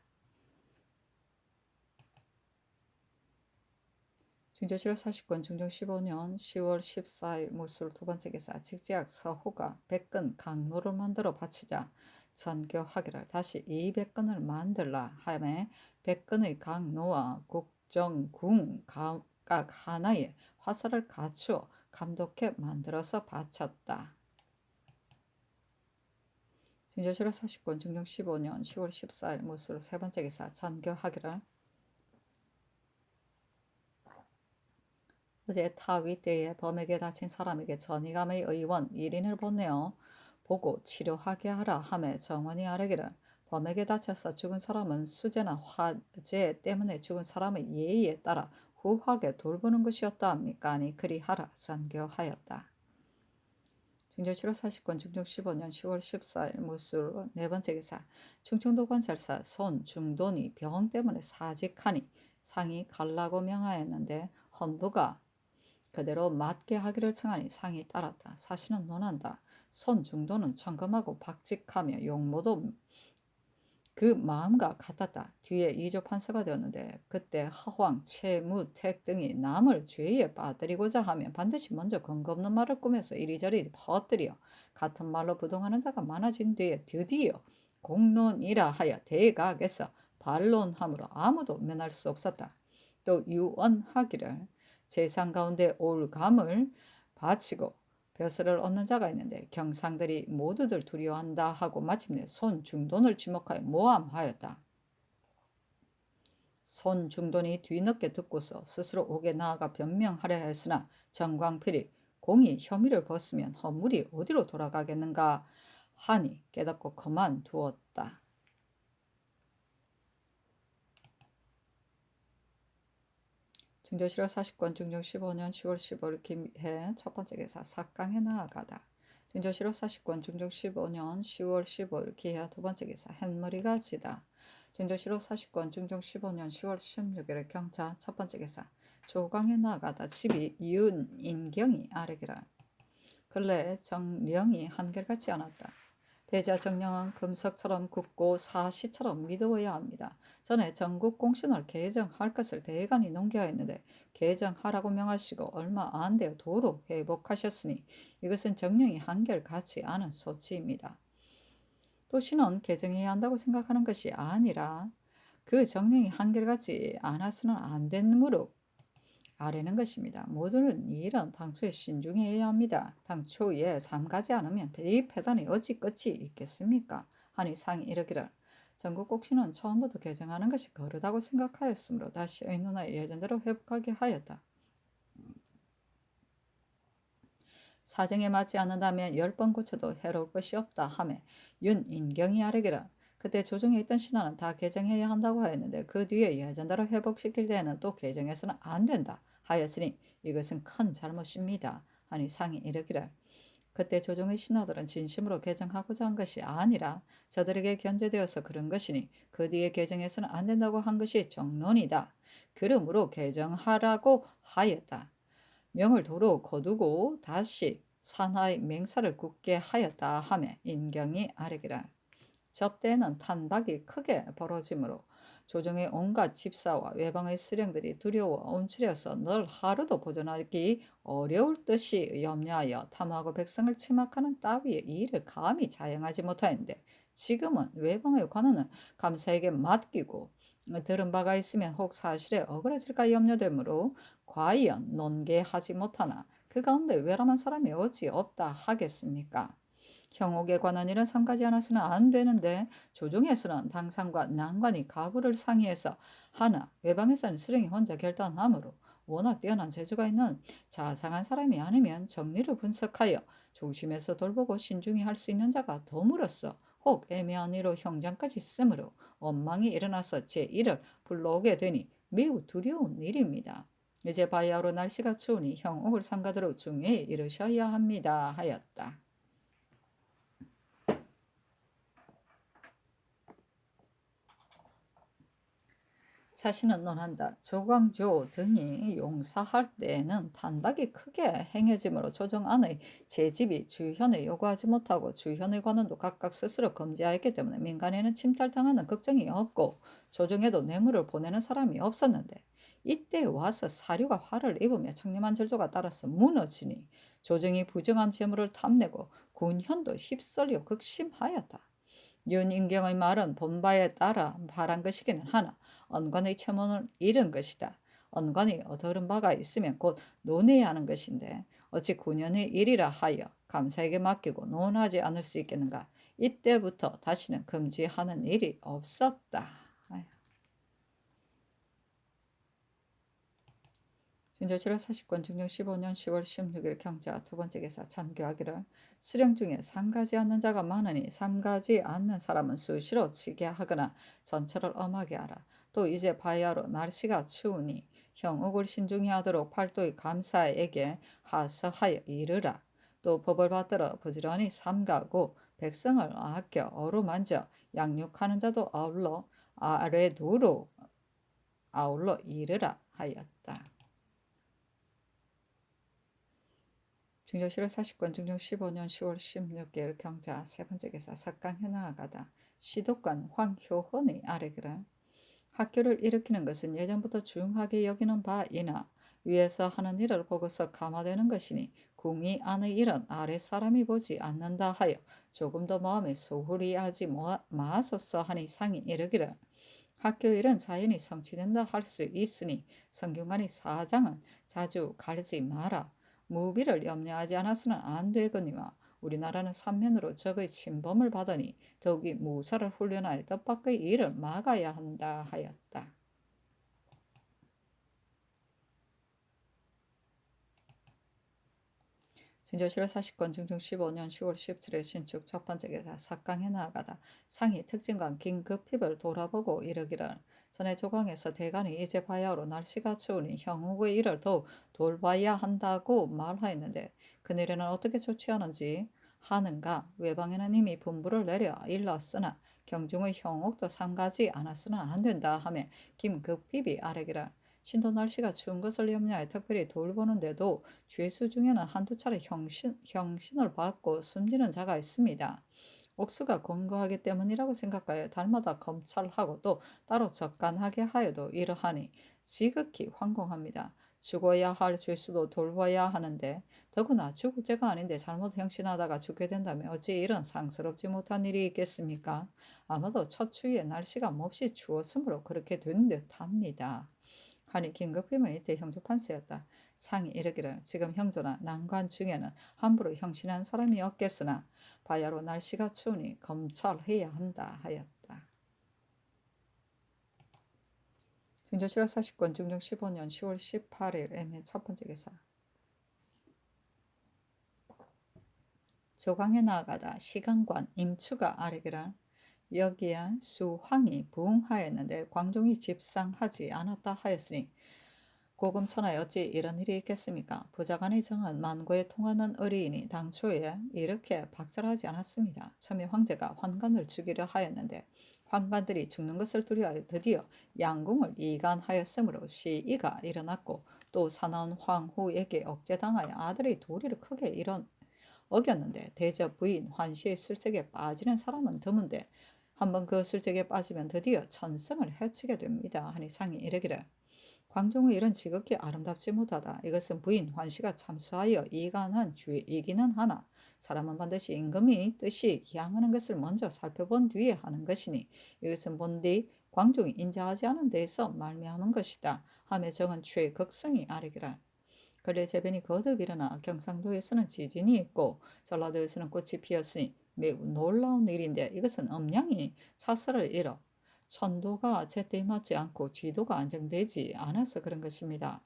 중조실화 40권 중종 15년 10월 14일 무술 두 번째 기사 직제학 서호가 100근 강로를 만들어 바치자 전교하기를 다시 이 100근을 만들라 하며 100근의 강로와 국정궁 각 하나에 화살을 갖추어 감독해 만들어서 바쳤다. 중조실화 40권 중종 15년 10월 14일 무술 세 번째 기사 전교하기를 어제 타위 때에 범에게 다친 사람에게 전이감의 의원 1인을 보내어 보고 치료하게 하라 하며 정원이 아뢰기를 범에게 다쳐서 죽은 사람은 수재나 화재 때문에 죽은 사람의 예의에 따라 후하게 돌보는 것이었다 합니까? 아니 그리하라 전교하였다. 중조실화 40권 중종 15년 10월 14일 무술 네 번째 기사 충청도 관찰사 손중돈이 병 때문에 사직하니 상이 갈라고 명하였는데 헌부가 그대로 맞게 하기를 청하니 상이 따랐다. 사실은 논한다. 손중도는 청검하고 박직하며 용모도 그 마음과 같았다. 뒤에 이조 판서가 되었는데 그때 허황, 채무, 택 등이 남을 죄에 빠뜨리고자 하면 반드시 먼저 근거 없는 말을 꾸며서 이리저리 퍼뜨려 같은 말로 부동하는 자가 많아진 뒤에 드디어 공론이라 하여 대각에서 반론함으로 아무도 면할 수 없었다. 또 유언하기를 재상 가운데 올감을 바치고 벼슬을 얻는 자가 있는데 경상들이 모두들 두려워한다 하고 마침내 손중돈을 지목하여 모함하였다. 손중돈이 뒤늦게 듣고서 스스로 옥에 나아가 변명하려 했으나 정광필이 공이 혐의를 벗으면 허물이 어디로 돌아가겠는가 하니 깨닫고 그만두었다. 중조실화 40권 중종 15년 10월 15일 김해 첫 번째 기사 삭강에 나아가다. 중조실화 40권 중종 15년 10월 15일 기해 두 번째 기사 햇머리가 지다. 중조실화 40권 중종 15년 10월 16일 경차 첫 번째 기사 조강에 나아가다. 집이 윤인경이 아래기라. 근래 정령이 한결같지 않았다. 대자 정령은 금석처럼 굳고 사시처럼 믿어야 합니다. 전에 전국 공신을 개정할 것을 대간이 농계하였는데 개정하라고 명하시고 얼마 안 되어 도로 회복하셨으니 이것은 정령이 한결같지 않은 소치입니다. 또 신은 개정해야 한다고 생각하는 것이 아니라 그 정령이 한결같지 않아서는 안 되므로 아래는 것입니다. 모든 일은 당초에 신중해야 합니다. 당초에 삼가지 않으면 이 패단이 어찌 끝이 있겠습니까? 하니 상이 이르기를 전국곡신은 처음부터 개정하는 것이 거르다고 생각하였으므로 다시 의논하여 예전대로 회복하게 하였다. 사정에 맞지 않는다면 10번 고쳐도 해로울 것이 없다 하며 윤인경이 아뢰기를 그때 조정에 있던 신하는 다 개정해야 한다고 하였는데 그 뒤에 예전대로 회복시킬 때에는 또 개정해서는 안 된다 하였으니 이것은 큰 잘못입니다. 하니 상이 이르기를 그때 조정의 신하들은 진심으로 개정하고자 한 것이 아니라 저들에게 견제되어서 그런 것이니 그 뒤에 개정해서는 안 된다고 한 것이 정론이다. 그러므로 개정하라고 하였다. 명을 도로 거두고 다시 산하의 맹사를 굳게 하였다 하며 인경이 아뢰기라. 접대에는 탄박이 크게 벌어지므로 조정의 온갖 집사와 외방의 수령들이 두려워 움츠려서 늘 하루도 보존하기 어려울 듯이 염려하여 탐하고 백성을 침략하는 따위의 일을 감히 자행하지 못하였는데 지금은 외방의 관원은 감사에게 맡기고 들은 바가 있으면 혹 사실에 어그러질까 염려되므로 과연 논개하지 못하나 그 가운데 외람한 사람이 어찌 없다 하겠습니까? 형옥에 관한 일은 삼가지 않아서는 안 되는데 조정에서는 당상과 난관이 가부를 상의해서 하나 외방에서는 수령이 혼자 결단하므로 워낙 뛰어난 재주가 있는 자상한 사람이 아니면 정리를 분석하여 조심해서 돌보고 신중히 할 수 있는 자가 드물었어. 혹 애매한 이로 형장까지 쓰므로 원망이 일어나서 제1을 불러오게 되니 매우 두려운 일입니다. 이제 바야흐로 날씨가 추우니 형옥을 삼가도록 중에 이르셔야 합니다 하였다. 사신은 논한다. 조광조 등이 용사할 때에는 단박이 크게 행해지므로 조정 안의 제집이 주현을 요구하지 못하고 주현의 관원도 각각 스스로 금지하였기 때문에 민간에는 침탈당하는 걱정이 없고 조정에도 뇌물을 보내는 사람이 없었는데 이때 와서 사류가 화를 입으며 청렴한 절조가 따라서 무너지니 조정이 부정한 재물을 탐내고 군현도 휩쓸려 극심하였다. 윤인경의 말은 본바에 따라 바란 것이기는 하나 언관의 체문을 잃은 것이다. 언관이 얻은 바가 있으면 곧 논해야 하는 것인데 어찌 9년의 일이라 하여 감사에게 맡기고 논하지 않을 수 있겠는가. 이때부터 다시는 금지하는 일이 없었다. 준조실화 40권 중종 15년 10월 16일 경자 두 번째 기사 찬교하기를 수령 중에 삼가지 않는 자가 많으니 삼가지 않는 사람은 수시로 치게 하거나 전철을 엄하게 하라. 또 이제 바야흐로 날씨가 추우니 형옥을 신중히 하도록 팔도의 감사에게 하서하여 이르라. 또 법을 받들어 부지런히 삼가고 백성을 아껴 어루만져 양육하는 자도 아울러 이르라 하였다. 중조실화 40권 중종 15년 10월 16일 경자 세 번째 기사 삭강해 나아가다. 시독관 황효헌의 아래기라. 학교를 일으키는 것은 예전부터 중하게 여기는 바이나 위에서 하는 일을 보고서 감화되는 것이니 궁이 안의 일은 아랫사람이 보지 않는다 하여 조금 더 마음에 소홀히 하지 마소서 하니 상이 이르기를. 학교 일은 자연히 성취된다 할 수 있으니 성균관의 사장은 자주 가르지 마라. 무비를 염려하지 않아서는 안 되거니와 우리나라는 삼면으로 적의 침범을 받으니 더욱이 무사를 훈련하여 뜻밖의 일을 막아야 한다 하였다. 진조실화 사시건 중종 15년 10월 17일 신축 첫 번째 기사 삭강해 나아가다 상이 특징관 긴급힙을 돌아보고 이르기를. 전에 조광에서 대간이 이제 바야흐로 날씨가 추우니 형욱의 일을 더욱 돌봐야 한다고 말하였는데 그늘에는 어떻게 조치하는지 하는가. 외방에는 이미 분부를 내려 일렀으나 경중의 형욱도 삼가지 않았으나 안 된다 하며 긴급힙이 아래기를. 신도 날씨가 추운 것을 염려해 특별히 돌보는데도 죄수 중에는 한두 차례 형신을 받고 숨지는 자가 있습니다. 옥수가 권고하기 때문이라고 생각하여 달마다 검찰하고 또 따로 적간하게 하여도 이러하니 지극히 황공합니다. 죽어야 할 죄수도 돌봐야 하는데 더구나 죽을 죄가 아닌데 잘못 형신하다가 죽게 된다면 어찌 이런 상스럽지 못한 일이 있겠습니까? 아마도 첫 추위에 날씨가 몹시 추웠으므로 그렇게 된 듯합니다. 하니 긴급히면 이때 형조 판세였다. 상이 이르기를 지금 형조나 난관 중에는 함부로 형신한 사람이 없겠으나 바야로 날씨가 추우니 검찰해야 한다 하였다. 중조실화 사시권 중종 15년 10월 18일 애매 첫 번째 기사. 조광에 나아가다 시강관 임추가 아래기를. 여기에 수황이 부응하였는데 광종이 집상하지 않았다 하였으니 고금천하에 어찌 이런 일이 있겠습니까? 부자간의 정은 만고에 통하는 의리이니 당초에 이렇게 박절하지 않았습니다. 처음에 황제가 환관을 주기로 하였는데 환관들이 죽는 것을 두려워하여 드디어 양궁을 이간하였으므로 시이가 일어났고 또 사나운 황후에게 억제당하여 아들의 도리를 크게 어겼는데 대저 부인 환시의 술책에 빠지는 사람은 드문데 한번 그 술책에 빠지면 드디어 천성을 해치게 됩니다. 하니 상이 이르기를. 광종의 일은 지극히 아름답지 못하다. 이것은 부인 환시가 참수하여 이간한 주의이기는 하나 사람은 반드시 임금이 뜻이 향하는 것을 먼저 살펴본 뒤에 하는 것이니 이것은 본디 광종이 인자하지 않은 데에서 말미암은 것이다 하며 정은 최극성이 아래기라. 근래 재변이 거듭 일어나 경상도에서는 지진이 있고 전라도에서는 꽃이 피었으니 매우 놀라운 일인데 이것은 음양이 차설을 잃어 천도가 제때에 맞지 않고 지도가 안정되지 않아서 그런 것입니다.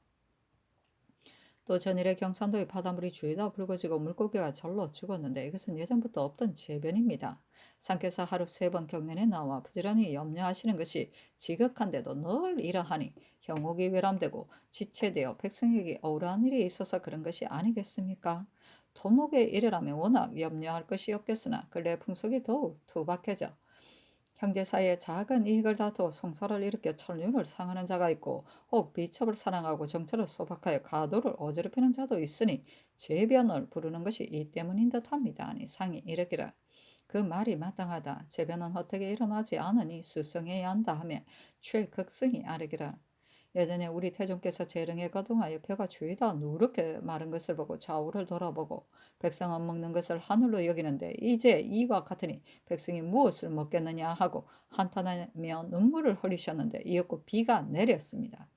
또 전일에 경산도의 바닷물이 주에다 붉어지고 물고기가 절로 죽었는데 이것은 예전부터 없던 재변입니다. 상께서 하루 3번 경연에 나와 부지런히 염려하시는 것이 지극한데도 늘 이러하니 형옥이 외람되고 지체되어 백성에게 억울한 일이 있어서 그런 것이 아니겠습니까? 토목의 일이라면 워낙 염려할 것이 없겠으나 근래 풍속이 더욱 투박해져 형제 사이에 작은 이익을 다투어 성사를 일으켜 천륜을 상하는 자가 있고 혹 비첩을 사랑하고 정처를 소박하여 가도를 어지럽히는 자도 있으니 재변을 부르는 것이 이 때문인 듯합니다. 아니 상이 이르기를. 그 말이 마땅하다. 재변은 헛되게 일어나지 않으니 수성해야 한다 하며 최극승이 아르기라. 예전에 우리 태종께서 재릉에 거동하여 벼가 주위다 누렇게 마른 것을 보고 좌우를 돌아보고 백성은 먹는 것을 하늘로 여기는데 이제 이와 같으니 백성이 무엇을 먹겠느냐 하고 한탄하며 눈물을 흘리셨는데 이윽고 비가 내렸습니다.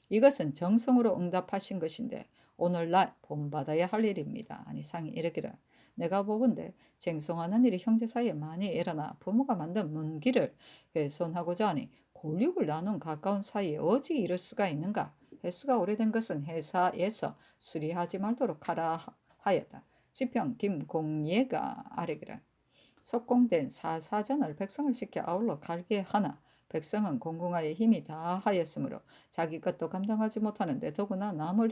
이것은 정성으로 응답하신 것인데 오늘날 본받아야 할 일입니다. 아니 상이 이르기를. 내가 보건대 쟁송하는 일이 형제 사이에 많이 일어나 부모가 만든 문기를 훼손하고자 하니 골육을 나눈 가까운 사이에 어찌 이럴 수가 있는가? 횟수가 오래된 것은 회사에서 수리하지 말도록 하라 하였다. 지평 김공예가 아래기를. 석공된 사사전을 백성을 시켜 아울러 갈게 하나 백성은 공공하에 힘이 다하였으므로 자기 것도 감당하지 못하는데 더구나 남을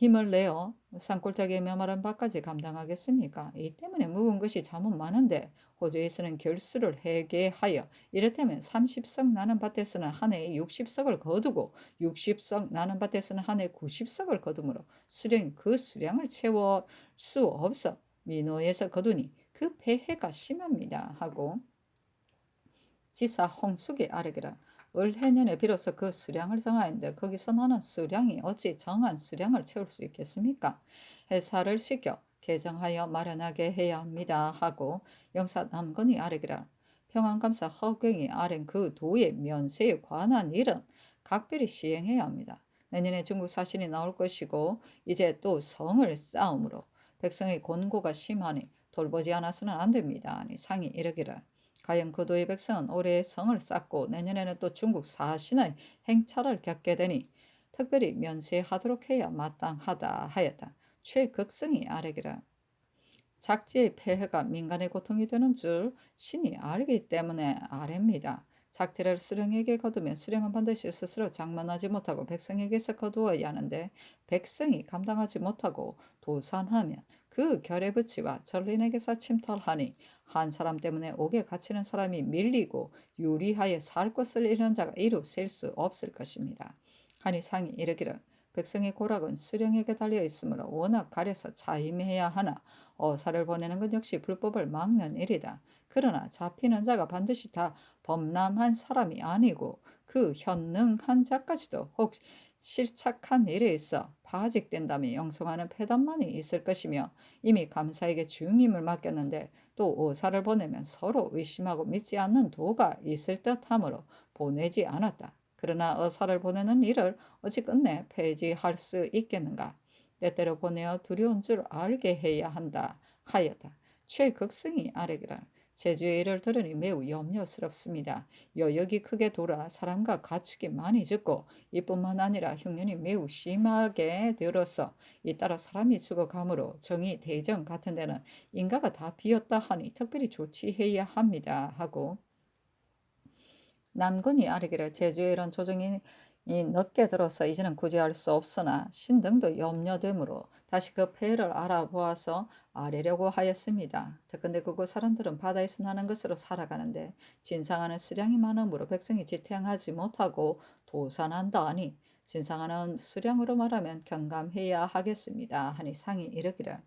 힘을 내어 산골짜기에 메마른 바까지 감당하겠습니까? 이 때문에 묵은 것이 잠은 많은데 호주에서는 결수를 해계하여 이를테면 30석 나는 밭에서는 한 해에 60석을 거두고 60석 나는 밭에서는 한 해에 90석을 거두므로 수령이 그 수량을 채울 수 없어 민호에서 거두니 그 폐해가 심합니다 하고 지사 홍숙이 아뢰기를 을해년에 비로소 그 수량을 정하였는데 거기서 나는 수량이 어찌 정한 수량을 채울 수 있겠습니까? 해사를 시켜 개정하여 마련하게 해야 합니다 하고 영사 남건이 아뢰기를 평안감사 허경이 아랜 그 도의 면세에 관한 일은 각별히 시행해야 합니다. 내년에 중국 사신이 나올 것이고 이제 또 성을 쌓음으로 백성의 곤고가 심하니 돌보지 않아서는 안 됩니다. 아니 상이 이르기를 과연 그 도의 백성은 올해 성을 쌓고 내년에는 또 중국 사신의 행차를 겪게 되니 특별히 면세하도록 해야 마땅하다 하였다. 최극성이 아뢰기를 작지의 폐해가 민간의 고통이 되는 줄 신이 알기 때문에 아뢰입니다. 작지를 수령에게 거두면 수령은 반드시 스스로 장만하지 못하고 백성에게서 거두어야 하는데 백성이 감당하지 못하고 도산하면 그 결의부치와 전린에게서 침탈하니 한 사람 때문에 옥에 갇히는 사람이 밀리고 유리하여 살 것을 잃은 자가 이루 셀 수 없을 것입니다. 하니 상이 이르기를 백성의 고락은 수령에게 달려 있으므로 워낙 가려서 자임해야 하나 어사를 보내는 것 역시 불법을 막는 일이다. 그러나 잡히는 자가 반드시 다 범람한 사람이 아니고 그 현능한 자까지도 혹 실착한 일에 있어 파직된다면 영송하는 패단만이 있을 것이며 이미 감사에게 중임을 맡겼는데 또 어사를 보내면 서로 의심하고 믿지 않는 도가 있을 듯하므로 보내지 않았다. 그러나 어사를 보내는 일을 어찌 끝내 폐지할 수 있겠는가? 때때로 보내어 두려운 줄 알게 해야 한다 하였다. 최극승이 아뢰기를 제주의 일을 들으니 매우 염려스럽습니다. 여역이 크게 돌아 사람과 가축이 많이 죽고 이뿐만 아니라 흉년이 매우 심하게 들어서 잇따라 사람이 죽어가므로 정이 대전 같은 데는 인가가 다 비었다 하니 특별히 조치해야 합니다 하고 남군이 아뢰기를 제주의 이런 조정이 늦게 들어서 이제는 구제할 수 없으나 신등도 염려되므로 다시 그 폐해를 알아보아서 아뢰려고 하였습니다. 특근데 그곳 사람들은 바다에서 나는 것으로 살아가는데 진상하는 수량이 많으므로 백성이 지탱하지 못하고 도산한다 하니 진상하는 수량으로 말하면 경감해야 하겠습니다 하니 상이 이르기를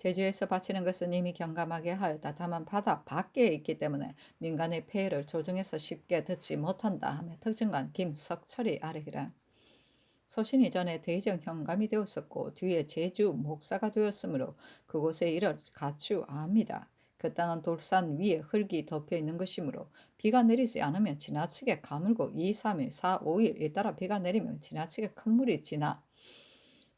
제주에서 바치는 것은 이미 경감하게 하였다. 다만 바다 밖에 있기 때문에 민간의 폐해를 조정해서 쉽게 듣지 못한다 하며 특징관 김석철이 아뢰기를 소신 이전에 대정 현감이 되었었고 뒤에 제주 목사가 되었으므로 그곳의 일을 가추 압니다. 그 땅은 돌산 위에 흙이 덮여 있는 것이므로 비가 내리지 않으면 지나치게 가물고 2, 3일, 4, 5일 잇따라 비가 내리면 지나치게 큰 물이 지나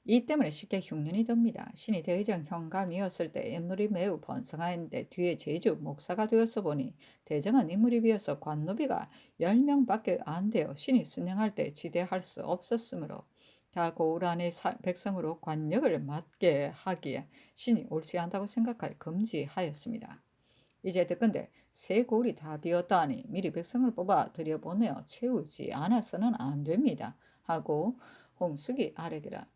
이 때문에 쉽게 흉년이 듭니다. 신이 대의정 현감이었을 때 인물이 매우 번성하였는데 뒤에 제주 목사가 되어서 보니 대정한 인물이 비어서 관노비가 10명밖에 안 되어 신이 순행할 때 지대할 수 없었으므로 다 고을 안의 백성으로 관역을 맡게 하기에 신이 옳지 않다고 생각하여 금지하였습니다. 이제 듣건대 새 고을이 다 비었다 하니 미리 백성을 뽑아 들여보내어 채우지 않아서는 안 됩니다. 하고 홍숙이 아뢰기라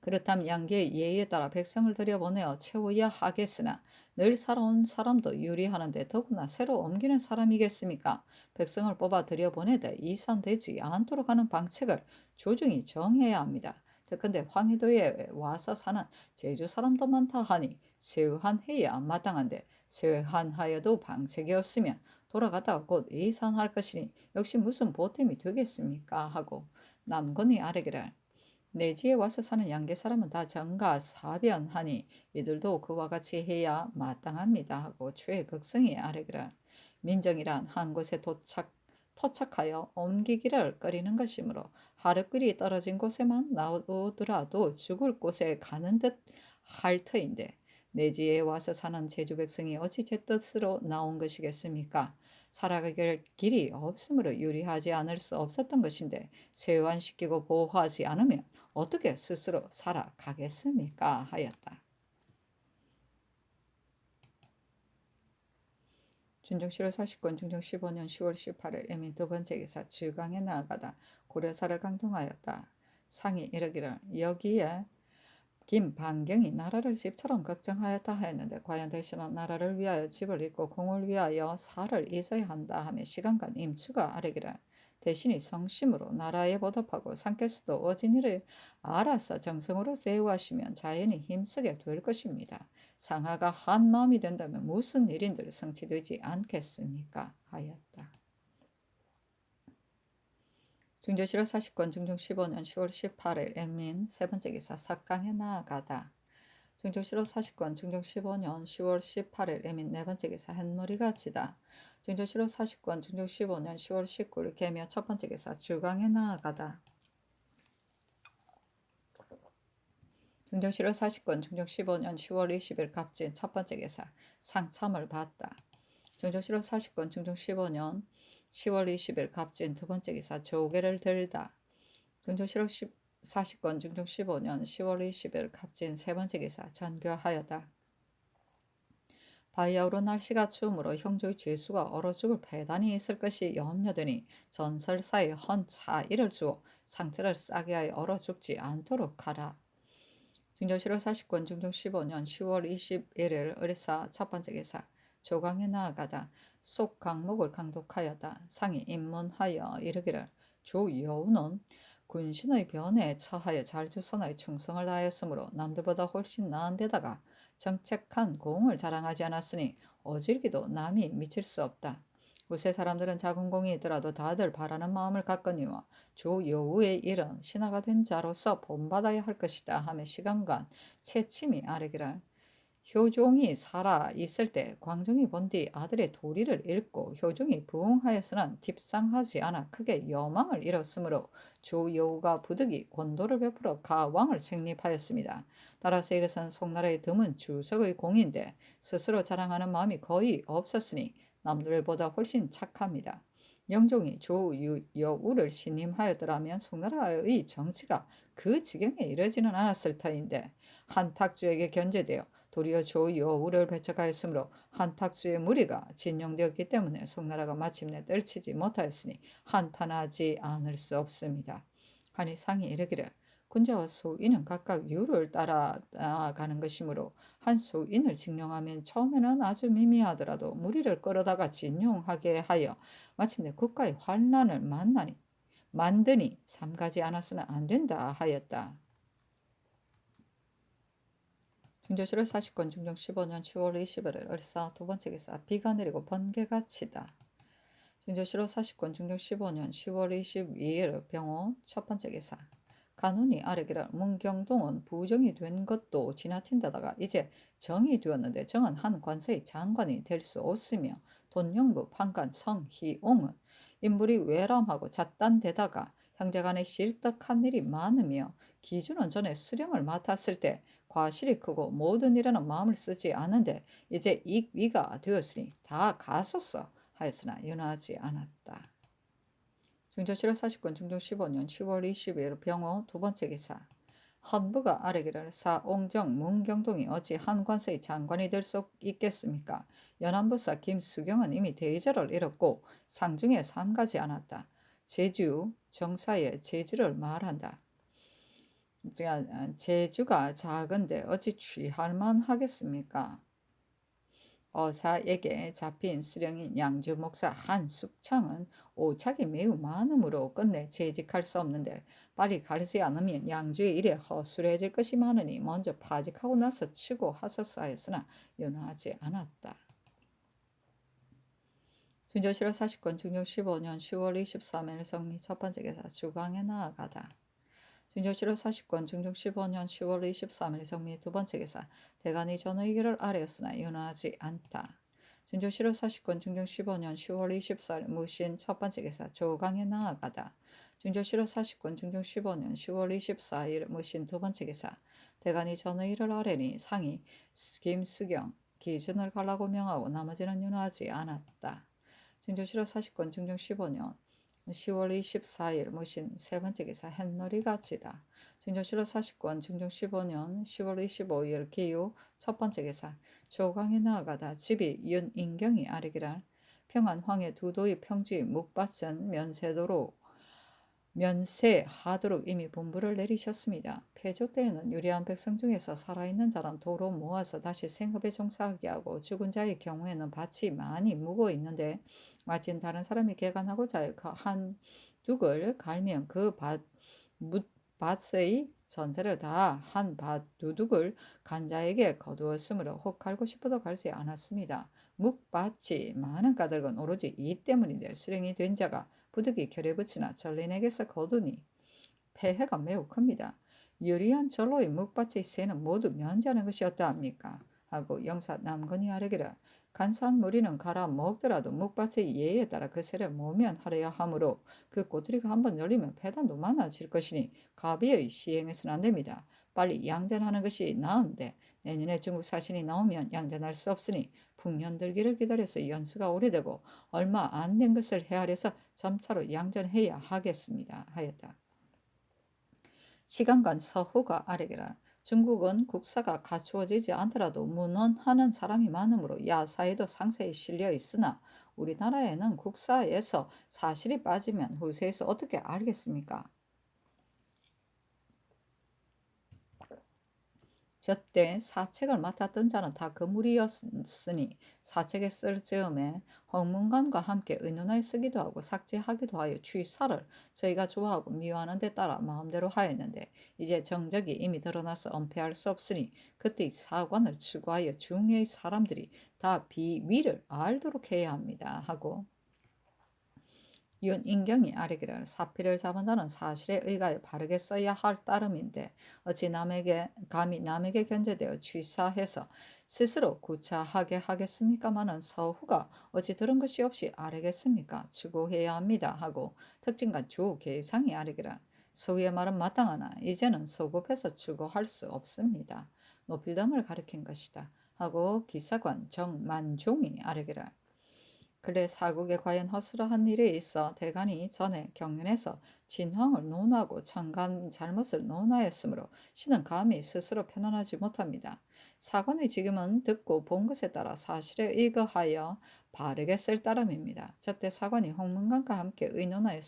그렇다면 양계의 예의에 따라 백성을 들여보내어 채워야 하겠으나 늘 살아온 사람도 유리하는데 더구나 새로 옮기는 사람이겠습니까? 백성을 뽑아 들여보내되 이산되지 않도록 하는 방책을 조중히 정해야 합니다. 특근데 황해도에 와서 사는 제주 사람도 많다 하니 쇠환해야 마땅한데 쇠환하여도 방책이 없으면 돌아가다가 곧 이산할 것이니 역시 무슨 보탬이 되겠습니까? 하고 남건이 아뢰기를 내지에 와서 사는 양계 사람은 다 정가 사변하니 이들도 그와 같이 해야 마땅합니다 하고 최극성이 아뢰기를 민정이란 한 곳에 토착하여 옮기기를 꺼리는 것이므로 하루길이 떨어진 곳에만 나오더라도 죽을 곳에 가는 듯 할 터인데 내지에 와서 사는 제주 백성이 어찌 제 뜻으로 나온 것이겠습니까? 살아갈 길이 없으므로 유리하지 않을 수 없었던 것인데 세완시키고 보호하지 않으면 어떻게 스스로 살아가겠습니까? 하였다. 준정 7월 40권 중정 15년 10월 18일 에민 두 번째 기사 즉강에 나아가다 고려사를 강동하였다. 상이 이르기를 여기에 김반경이 나라를 집처럼 걱정하였다 하였는데 과연 대신은 나라를 위하여 집을 잇고 공을 위하여 살을 잊어야 한다 하며 시간간 임추가 아뢰기를 대신이 성심으로 나라에 보답하고 상께서도 어진이를 알아서 정성으로 대우하시면 자연히 힘쓰게 될 것입니다. 상하가 한 마음이 된다면 무슨 일인들 성취되지 않겠습니까? 하였다. 중조실록 사시권 중종 15년 10월 18일 엠민 세 번째 기사 삭강에 나아가다. 중종실록 사시권 중종 15년 10월 18일 엠민 네 번째 기사 햇머리가 지다. 중종실록 사시권 중종 15년 10월 19일 개묘 첫 번째 기사 주강에 나아가다. 중종실록 사시권 중종 15년 10월 20일 갑진 첫 번째 기사 상참을 받다. 중종실록 사시권 중종 15년 10월 20일 갑진 두 번째 기사 조개를 들다. 중종실록 사시권 중종 15년 10월 20일 갑진 세 번째 기사 전교하여다. 바야흐로 날씨가 추우므로 형조의 죄수가 얼어 죽을 배단이 있을 것이 염려되니 전설사에 헌 차이를 주어 상처를 싸게 하여 얼어 죽지 않도록 하라. 중종실록 사시권 중종 15년 10월 21일 의사 첫 번째 기사 조강에 나아가다 속 강목을 강독하였다. 상이 입문하여 이르기를 조여우는 군신의 변에 처하여 잘주선하여 충성을 다하였으므로 남들보다 훨씬 나은 데다가 정책한 공을 자랑하지 않았으니 어질기도 남이 미칠 수 없다. 우세 사람들은 작은 공이 있더라도 다들 바라는 마음을 갖거니와 조여우의 일은 신하가 된 자로서 본받아야 할 것이다 하며 시간간 채침이 아뢰기를 효종이 살아 있을 때 광종이 본 뒤 아들의 도리를 잃고 효종이 부응하였으나 딥상하지 않아 크게 여망을 잃었으므로 조여우가 부득이 권도를 베풀어 가왕을 책립하였습니다. 따라서 이것은 송나라의 드문 주석의 공인데 스스로 자랑하는 마음이 거의 없었으니 남들보다 훨씬 착합니다. 영종이 조여우를 신임하였더라면 송나라의 정치가 그 지경에 이르지는 않았을 터인데 한탁주에게 견제되어 도리어 조여우를 배척하였으므로 한탁주의 무리가 진용되었기 때문에 송나라가 마침내 떨치지 못하였으니 한탄하지 않을 수 없습니다. 하니 상이 이르기를 군자와 소인은 각각 유를 따라 나가는 것이므로 한 소인을 징용하면 처음에는 아주 미미하더라도 무리를 끌어다가 진용하게 하여 마침내 국가의 환란을 만드니 삼가지 않았으나 안 된다 하였다. 중조실록 사시권 중종 15년 10월 21일 을사 두 번째 기사 비가 내리고 번개가 치다. 중조실록 사시권 중종 15년 10월 22일 병호 첫 번째 기사 간운이 아뢰기를 문경동은 부정이 된 것도 지나친다다가 이제 정이 되었는데 정은 한 관서의 장관이 될 수 없으며 돈영부 판관 성희옹은 인물이 외람하고 잣단되다가 형제간에 실덕한 일이 많으며 기준은 전에 수령을 맡았을 때 과실이 크고 모든 일에는 마음을 쓰지 않는데 이제 익위가 되었으니 다 가소서 하였으나 연하지 않았다. 중조실록 사시권 중종 15년 10월 20일 병호 두 번째 기사 헌부가 아뢰기를 사옹정 문경동이 어찌 한 관서의 장관이 될 수 있겠습니까? 연안부사 김수경은 이미 대저를 잃었고 상중에 삼가지 않았다. 제주 정사의 제주를 말한다. 제주가 작은데 어찌 취할만 하겠습니까? 어사에게 잡힌 수령인 양주 목사 한숙창은 오착이 매우 많으므로 끝내 재직할 수 없는데 빨리 가르지 않으면 양주의 일에 허술해질 것이 많으니 먼저 파직하고 나서 치고 하소서 하였으나 연하지 않았다. 중조실록 사시권 중종 15년 10월 23일 정리 첫 번째 기사 주강에 나아가다. 중조실록 사시권 중종 15년 10월 23일 정미 두 번째 기사 대간이 전의기를 아뢰었으나 연하지 않다. 중조실록 사시권 중종 15년 10월 24일 무신 첫 번째 기사 조강에 나아가다. 중조실록 사시권 중종 15년 10월 24일 무신 두 번째 기사 대간이 전의를 아뢰니 상이 김수경 기준을 가라고 명하고 나머지는 연하지 않았다. 중조실록 사시권 중종 15년 10월 24일 무신 세 번째 기사 햇머리가 지다. 중조실록 사시권 중종 15년 10월 25일 기후 첫 번째 기사 조강에 나아가다 집이 윤인경이 아뢰기를 평안황해 두도의 평지 묵밭은 면세하도록 이미 분부를 내리셨습니다. 폐조 때에는 유리한 백성 중에서 살아있는 자는 도로 모아서 다시 생업에 종사하게 하고 죽은 자의 경우에는 밭이 많이 묵어 있는데 마침 다른 사람이 개간하고자 한 둑을 갈면 그 밭의 전세를 다 한 밭 두둑을 간 자에게 거두었으므로 혹 갈고 싶어도 갈 수 않았습니다. 묵밭이 많은 까닭은 오로지 이 때문인데 수령이 된 자가 부득이 결에 붙이나 전린에게서 거두니 폐해가 매우 큽니다. 유리한 절로의 묵밭의 세는 모두 면제하는 것이었다 합니까? 하고 영사 남건이 아뢰기를 간사한 무리는 갈아 먹더라도 묵밭의 예에 따라 그 세를 모면하려야 하므로 그 꼬투리가 한번 열리면 배단도 많아질 것이니 가비의 시행해서는 안 됩니다. 빨리 양전하는 것이 나은데 내년에 중국 사신이 나오면 양전할 수 없으니 풍년들기를 기다려서 연수가 오래되고 얼마 안 된 것을 헤아려서 점차로 양전해야 하겠습니다. 하였다. 시간간 서후가 아래기라 중국은 국사가 갖추어지지 않더라도 문헌하는 사람이 많으므로 야사에도 상세히 실려 있으나 우리나라에는 국사에서 사실이 빠지면 후세에서 어떻게 알겠습니까? 저때 사책을 맡았던 자는 다 그물이었으니 사책에 쓸 즈음에 홍문관과 함께 의논하여 쓰기도 하고 삭제하기도 하여 취사를 저희가 좋아하고 미워하는 데 따라 마음대로 하였는데 이제 정적이 이미 드러나서 은폐할 수 없으니 그때 사관을 추구하여 중의 사람들이 다 비위를 알도록 해야 합니다 하고 윤인경이 아뢰기를 사피를 잡은 자는 사실에 의가에 바르게 써야 할 따름인데 어찌 감히 남에게 견제되어 취사해서 스스로 구차하게 하겠습니까마는 서후가 어찌 들은 것이 없이 아뢰겠습니까? 추구해야 합니다 하고 특징과 주 계상이 아뢰기를 서후의 말은 마땅하나 이제는 소급해서 추구할 수 없습니다. 노필담을 가리킨 것이다 하고 기사관 정만종이 아뢰기를 근래 사국에 과연 허술한 일이 있어 대간이 전에 경연에서 진황을 논하고 청간 잘못을 논하였으므로 신은 감히 스스로 편안하지 못합니다. 사관의 지금은 듣고 본 것에 따라 사실에 의거하여 바르게 쓸 따름입니다. 저때 사관이 홍문관과 함께 의논하여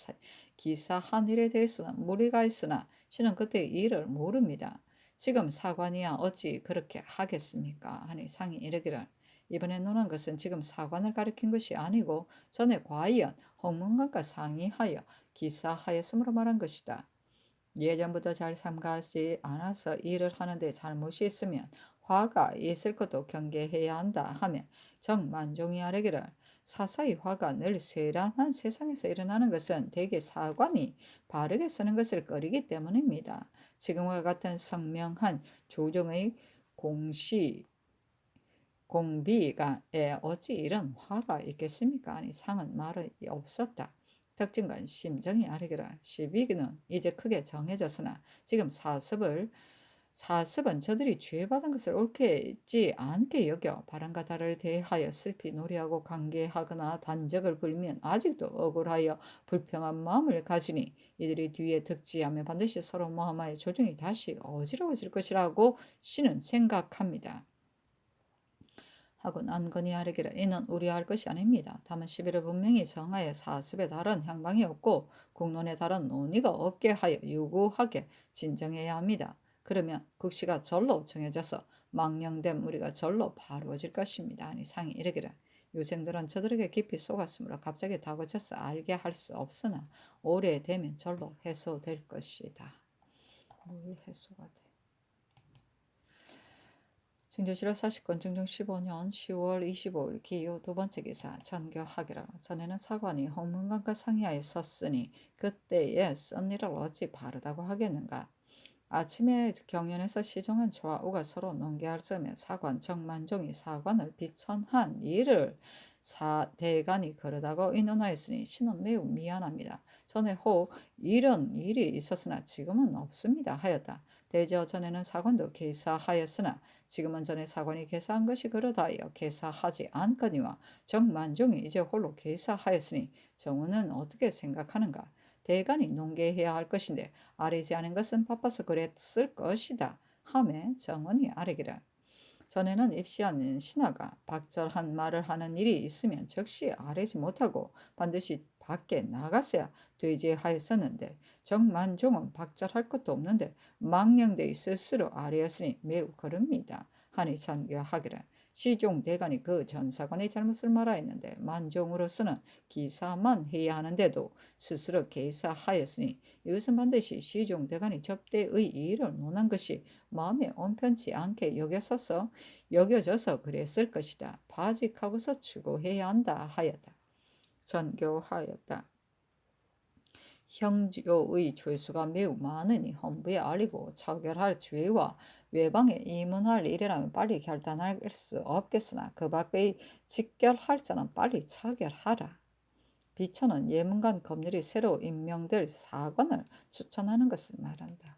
기사한 일에 대해서는 무리가 있으나 신은 그때 일을 모릅니다. 지금 사관이야 어찌 그렇게 하겠습니까? 하니 상이 이르기를 이번에 논한 것은 지금 사관을 가리킨 것이 아니고 전에 과연 홍문관과 상의하여 기사하였으므로 말한 것이다. 예전부터 잘 삼가하지 않아서 일을 하는데 잘못이 있으면 화가 있을 것도 경계해야 한다 하며 정만종이 아뢰기를 사사의 화가 늘 쇠란한 세상에서 일어나는 것은 대개 사관이 바르게 쓰는 것을 꺼리기 때문입니다. 지금과 같은 성명한 조정의 공비가에 어찌 이런 화가 있겠습니까? 아니 상은 말이 없었다. 덕진관 심정이 아르기를 시비는 이제 크게 정해졌으나 지금 사습은 저들이 죄받은 것을 옳게지 않게 여겨 바람과 달을 대하여 슬피 노래하고 관계하거나 단적을 불면 아직도 억울하여 불평한 마음을 가지니 이들이 뒤에 득지하면 반드시 서로 모함하여 조정이 다시 어지러워질 것이라고 신은 생각합니다. 하고 남건이 아뢰기를 이는 우려할 것이 아닙니다. 다만 시비를 분명히 정하여 사습에 다른 향방이 없고 국론에 다른 논의가 없게 하여 유구하게 진정해야 합니다. 그러면 국시가 절로 정해져서 망령된 무리가 절로 바로워질 것입니다. 아니 상이 이르기를 유생들은 저들에게 깊이 속았으므로 갑자기 다그쳐서 알게 할 수 없으나 오래되면 절로 해소될 것이다. 뭘 해소가 돼? 증조실록 40건 증정 15년 10월 25일 기호 두 번째 기사 전교하기라 전에는 사관이 홍문관과 상의하에 섰으니 그때에 쓴 일을 어찌 바르다고 하겠는가. 아침에 경연에서 시정한 좌우가 서로 논개할 점에 사관 정만종이 사관을 비천한 일을 대간이 그러다고 의논하였으니 신은 매우 미안합니다. 전에 혹 이런 일이 있었으나 지금은 없습니다 하였다. 대저 전에는 사관도 개사하였으나 지금은 전에 사관이 개사한 것이 그러다하여 개사하지 않거니와 정만종이 이제 홀로 개사하였으니 정우는 어떻게 생각하는가. 대간이 논개해야 할 것인데 아뢰지 않은 것은 바빠서 그랬을 것이다 하매 정원이 아뢰기를 전에는 입시하는 신하가 박절한 말을 하는 일이 있으면 즉시 아뢰지 못하고 반드시 밖에 나갔어야 되지 하였었는데 정만종은 박절할 것도 없는데 망령되이 스스로 아뢰었으니 매우 그릅니다 하니 전교하기를 시종대간이 그 전사관의 잘못을 말하였는데 만종으로서는 기사만 해야 하는데도 스스로 개사하였으니 이것은 반드시 시종대간이 접대의 일을 논한 것이 마음에 온편치 않게 여겨져서 그랬을 것이다. 바직하고서 추구해야 한다 하였다. 전교하였다. 형조의 죄수가 매우 많으니 헌부에 알리고 처결할 죄와 외방에 이문할 일이라면 빨리 결단할 수 없겠으나 그 밖의 직결할 자는 빨리 처결하라. 비천은 예문관 검열이 새로 임명될 사관을 추천하는 것을 말한다.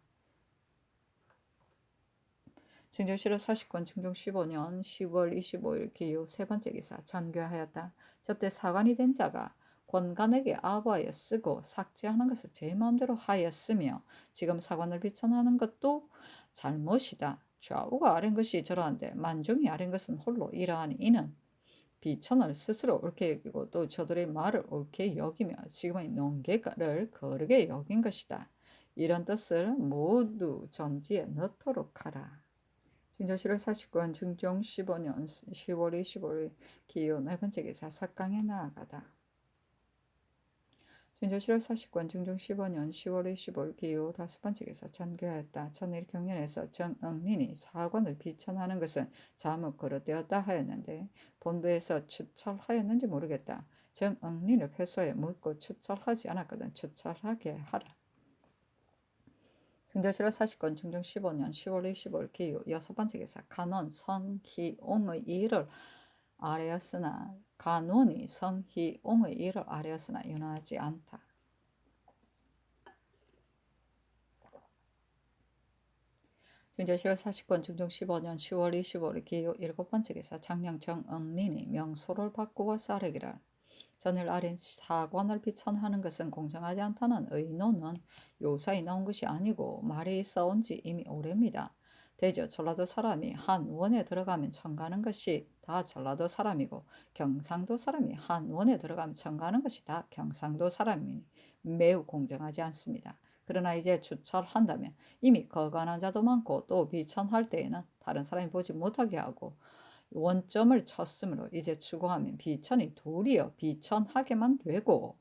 증조실록 40권 중종 15년 10월 25일 기호 세 번째 기사 전교하였다. 접대 사관이 된 자가 권간에게 아부하여 쓰고 삭제하는 것을 제 마음대로 하였으며 지금 사관을 비천하는 것도 잘못이다. 좌우가 아랜 것이 저러한데 만종이 아랜 것은 홀로 이러하니 이는 비천을 스스로 옳게 여기고 또 저들의 말을 옳게 여기며 지금의 논계를 거르게 여긴 것이다. 이런 뜻을 모두 전지에 넣도록 하라. 증조실록 49권 중종 15년 10월 25일 기호 네 번째 기사 석강에 나아가다. 증조실록 40권 중종 15년 10월 25일 기호 다섯 번째 기사 전교하였다. 천일 경련에서 정응린이 사관을 비천하는 것은 잘못 거론되었다 하였는데 본부에서 추철하였는지 모르겠다. 정응린을 패소해 묻고 추철하지 않았거든 추철하게 하라. 증조실록 40권 중종 15년 10월 25일 기호 여섯 번째 기사 간원 성희옹의 일을 아뢰었으나 간원이 성희옹의 일을 아뢰었으나 윤하지 않다. 증조실록 40권 중종 15년 10월 25일 기호 일곱 번째 기사 장량 정응린이 명소를 바꾸고 싸르기를 전일 아린 사관을 비천하는 것은 공정하지 않다는 의논은 요사이 나온 것이 아니고 말이 써온 지 이미 오래입니다. 대저 전라도 사람이 한 원에 들어가면 청가는 것이 다 전라도 사람이고 경상도 사람이 한 원에 들어가면 청가는 것이 다 경상도 사람이니 매우 공정하지 않습니다. 그러나 이제 추철한다면 이미 거간한 자도 많고 또 비천할 때에는 다른 사람이 보지 못하게 하고 원점을 쳤으므로 이제 추구하면 비천이 도리어 비천하게만 되고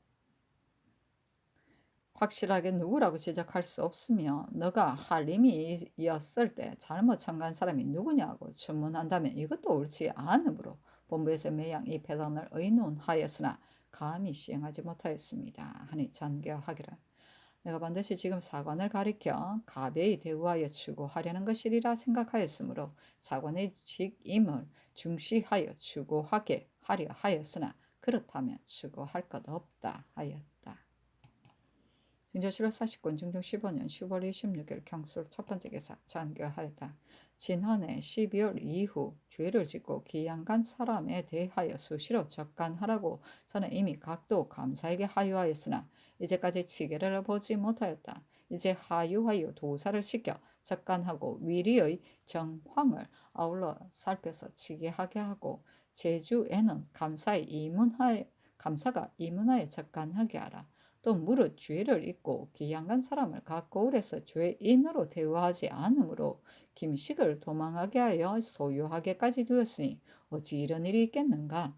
확실하게 누구라고 지적할 수 없으며 너가 한림이었을 때 잘못 청간 사람이 누구냐고 질문한다면 이것도 옳지 않으므로 본부에서 매양 이 패단을 의논하였으나 감히 시행하지 못하였습니다. 하니 전교하기를 내가 반드시 지금 사관을 가리켜 가벼이 대우하여 추구하려는 것이리라 생각하였으므로 사관의 직임을 중시하여 추구하게 하려 하였으나 그렇다면 추구할 것 없다 하였다. 증조실록 40권 중종 15년 10월 26일 경술 첫 번째 기사 전교하였다. 지난해 12월 이후 죄를 짓고 기양간 사람에 대하여 수시로 적간하라고 저는 이미 각도 감사에게 하유하였으나 이제까지 치계를 보지 못하였다. 이제 하유하여 도사를 시켜 적간하고 위리의 정황을 아울러 살펴서 치계하게 하고 제주에는 감사가 이문하에 적간하게 하라. 또 무릇 죄를 잊고 기양간 사람을 갖고 오래서 죄인으로 대우하지 않으므로 김식을 도망하게 하여 소유하게까지 되었으니 어찌 이런 일이 있겠는가.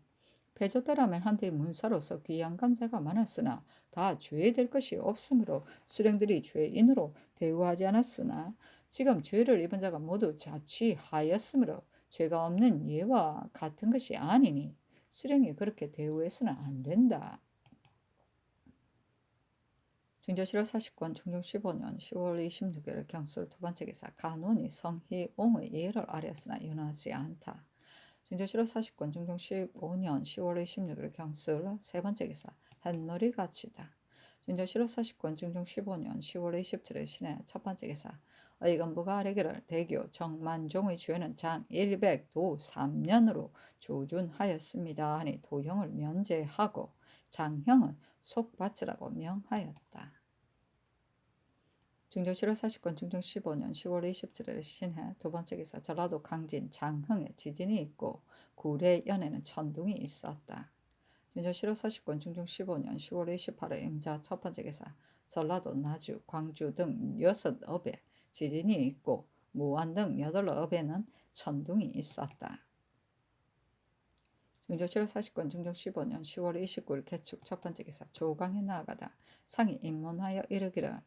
패조때라면 한때 문사로서 귀양간 자가 많았으나 다 죄될 것이 없으므로 수령들이 죄인으로 대우하지 않았으나 지금 죄를 입은 자가 모두 자취하였으므로 죄가 없는 예와 같은 것이 아니니 수령이 그렇게 대우해서는 안 된다. 증조실록 40권 중종 15년 10월 26일 경술 두 번째 기사 간원이 성희옹의 예를 아뢰었으나 윤하지 않다. 증조실록 40권 중종 15년 10월 26일 경술 세 번째 기사 햇놀이 같이다. 증조실록 40권 중종 15년 10월 27일 신해 첫 번째 기사 의건부가 아뢰기를 대교 정만종의 죄는 장 100도 3년으로 조준하였습니다 하니 도형을 면제하고 장형은 속바치라고 명하였다. 증조실록 40권 중종 15년 10월 27일 신해 두 번째 기사 전라도 강진 장흥에 지진이 있고 구례연에는 천둥이 있었다. 증조실록 40권 중종 15년 10월 28일 임자 첫 번째 기사 전라도 나주 광주 등 6업에 지진이 있고 무안 등 8업에는 천둥이 있었다. 중종 7월 40권 중종 15년 10월 29일 개축 첫 번째 기사 조강에 나아가다 상이 입문하여 이르기를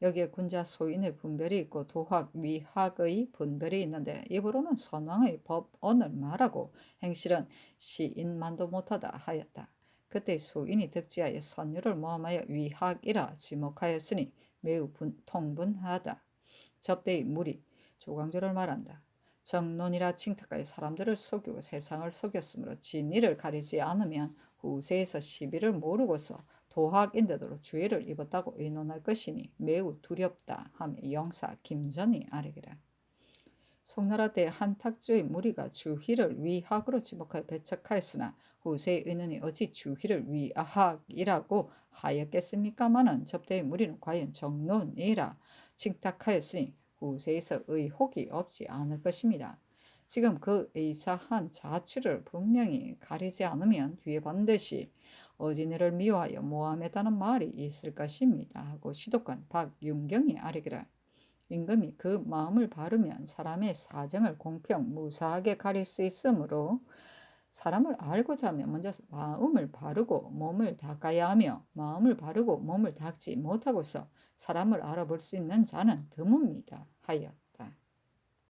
여기에 군자 소인의 분별이 있고 도학, 위학의 분별이 있는데 입으로는 선왕의 법언을 말하고 행실은 시인만도 못하다 하였다. 그때 소인이 득지하여 선유를 모함하여 위학이라 지목하였으니 매우 통분하다. 접대의 무리, 조광조를 말한다. 정론이라 칭탁하여 사람들을 속이고 세상을 속였으므로 진리를 가리지 않으면 후세에서 시비를 모르고서 도학인데도 주의를 입었다고 의논할 것이니 매우 두렵다 하며 영사 김전이 아뢰기라. 송나라 때 한탁주의 무리가 주희를 위학으로 지목하여 배척하였으나 후세의 의논이 어찌 주희를 위학이라고 하였겠습니까마는 접대의 무리는 과연 정론이라 칭탁하였으니 후세에서 의혹이 없지 않을 것입니다. 지금 그 의사한 자취를 분명히 가리지 않으면 뒤에 반드시 어진이를 미워하여 모함했다는 말이 있을 것입니다 하고 시독관 박윤경이 아뢰기를 임금이 그 마음을 바르면 사람의 사정을 공평 무사하게 가릴 수 있으므로 사람을 알고자 하면 먼저 마음을 바르고 몸을 닦아야 하며 마음을 바르고 몸을 닦지 못하고서 사람을 알아볼 수 있는 자는 드뭅니다 하였다.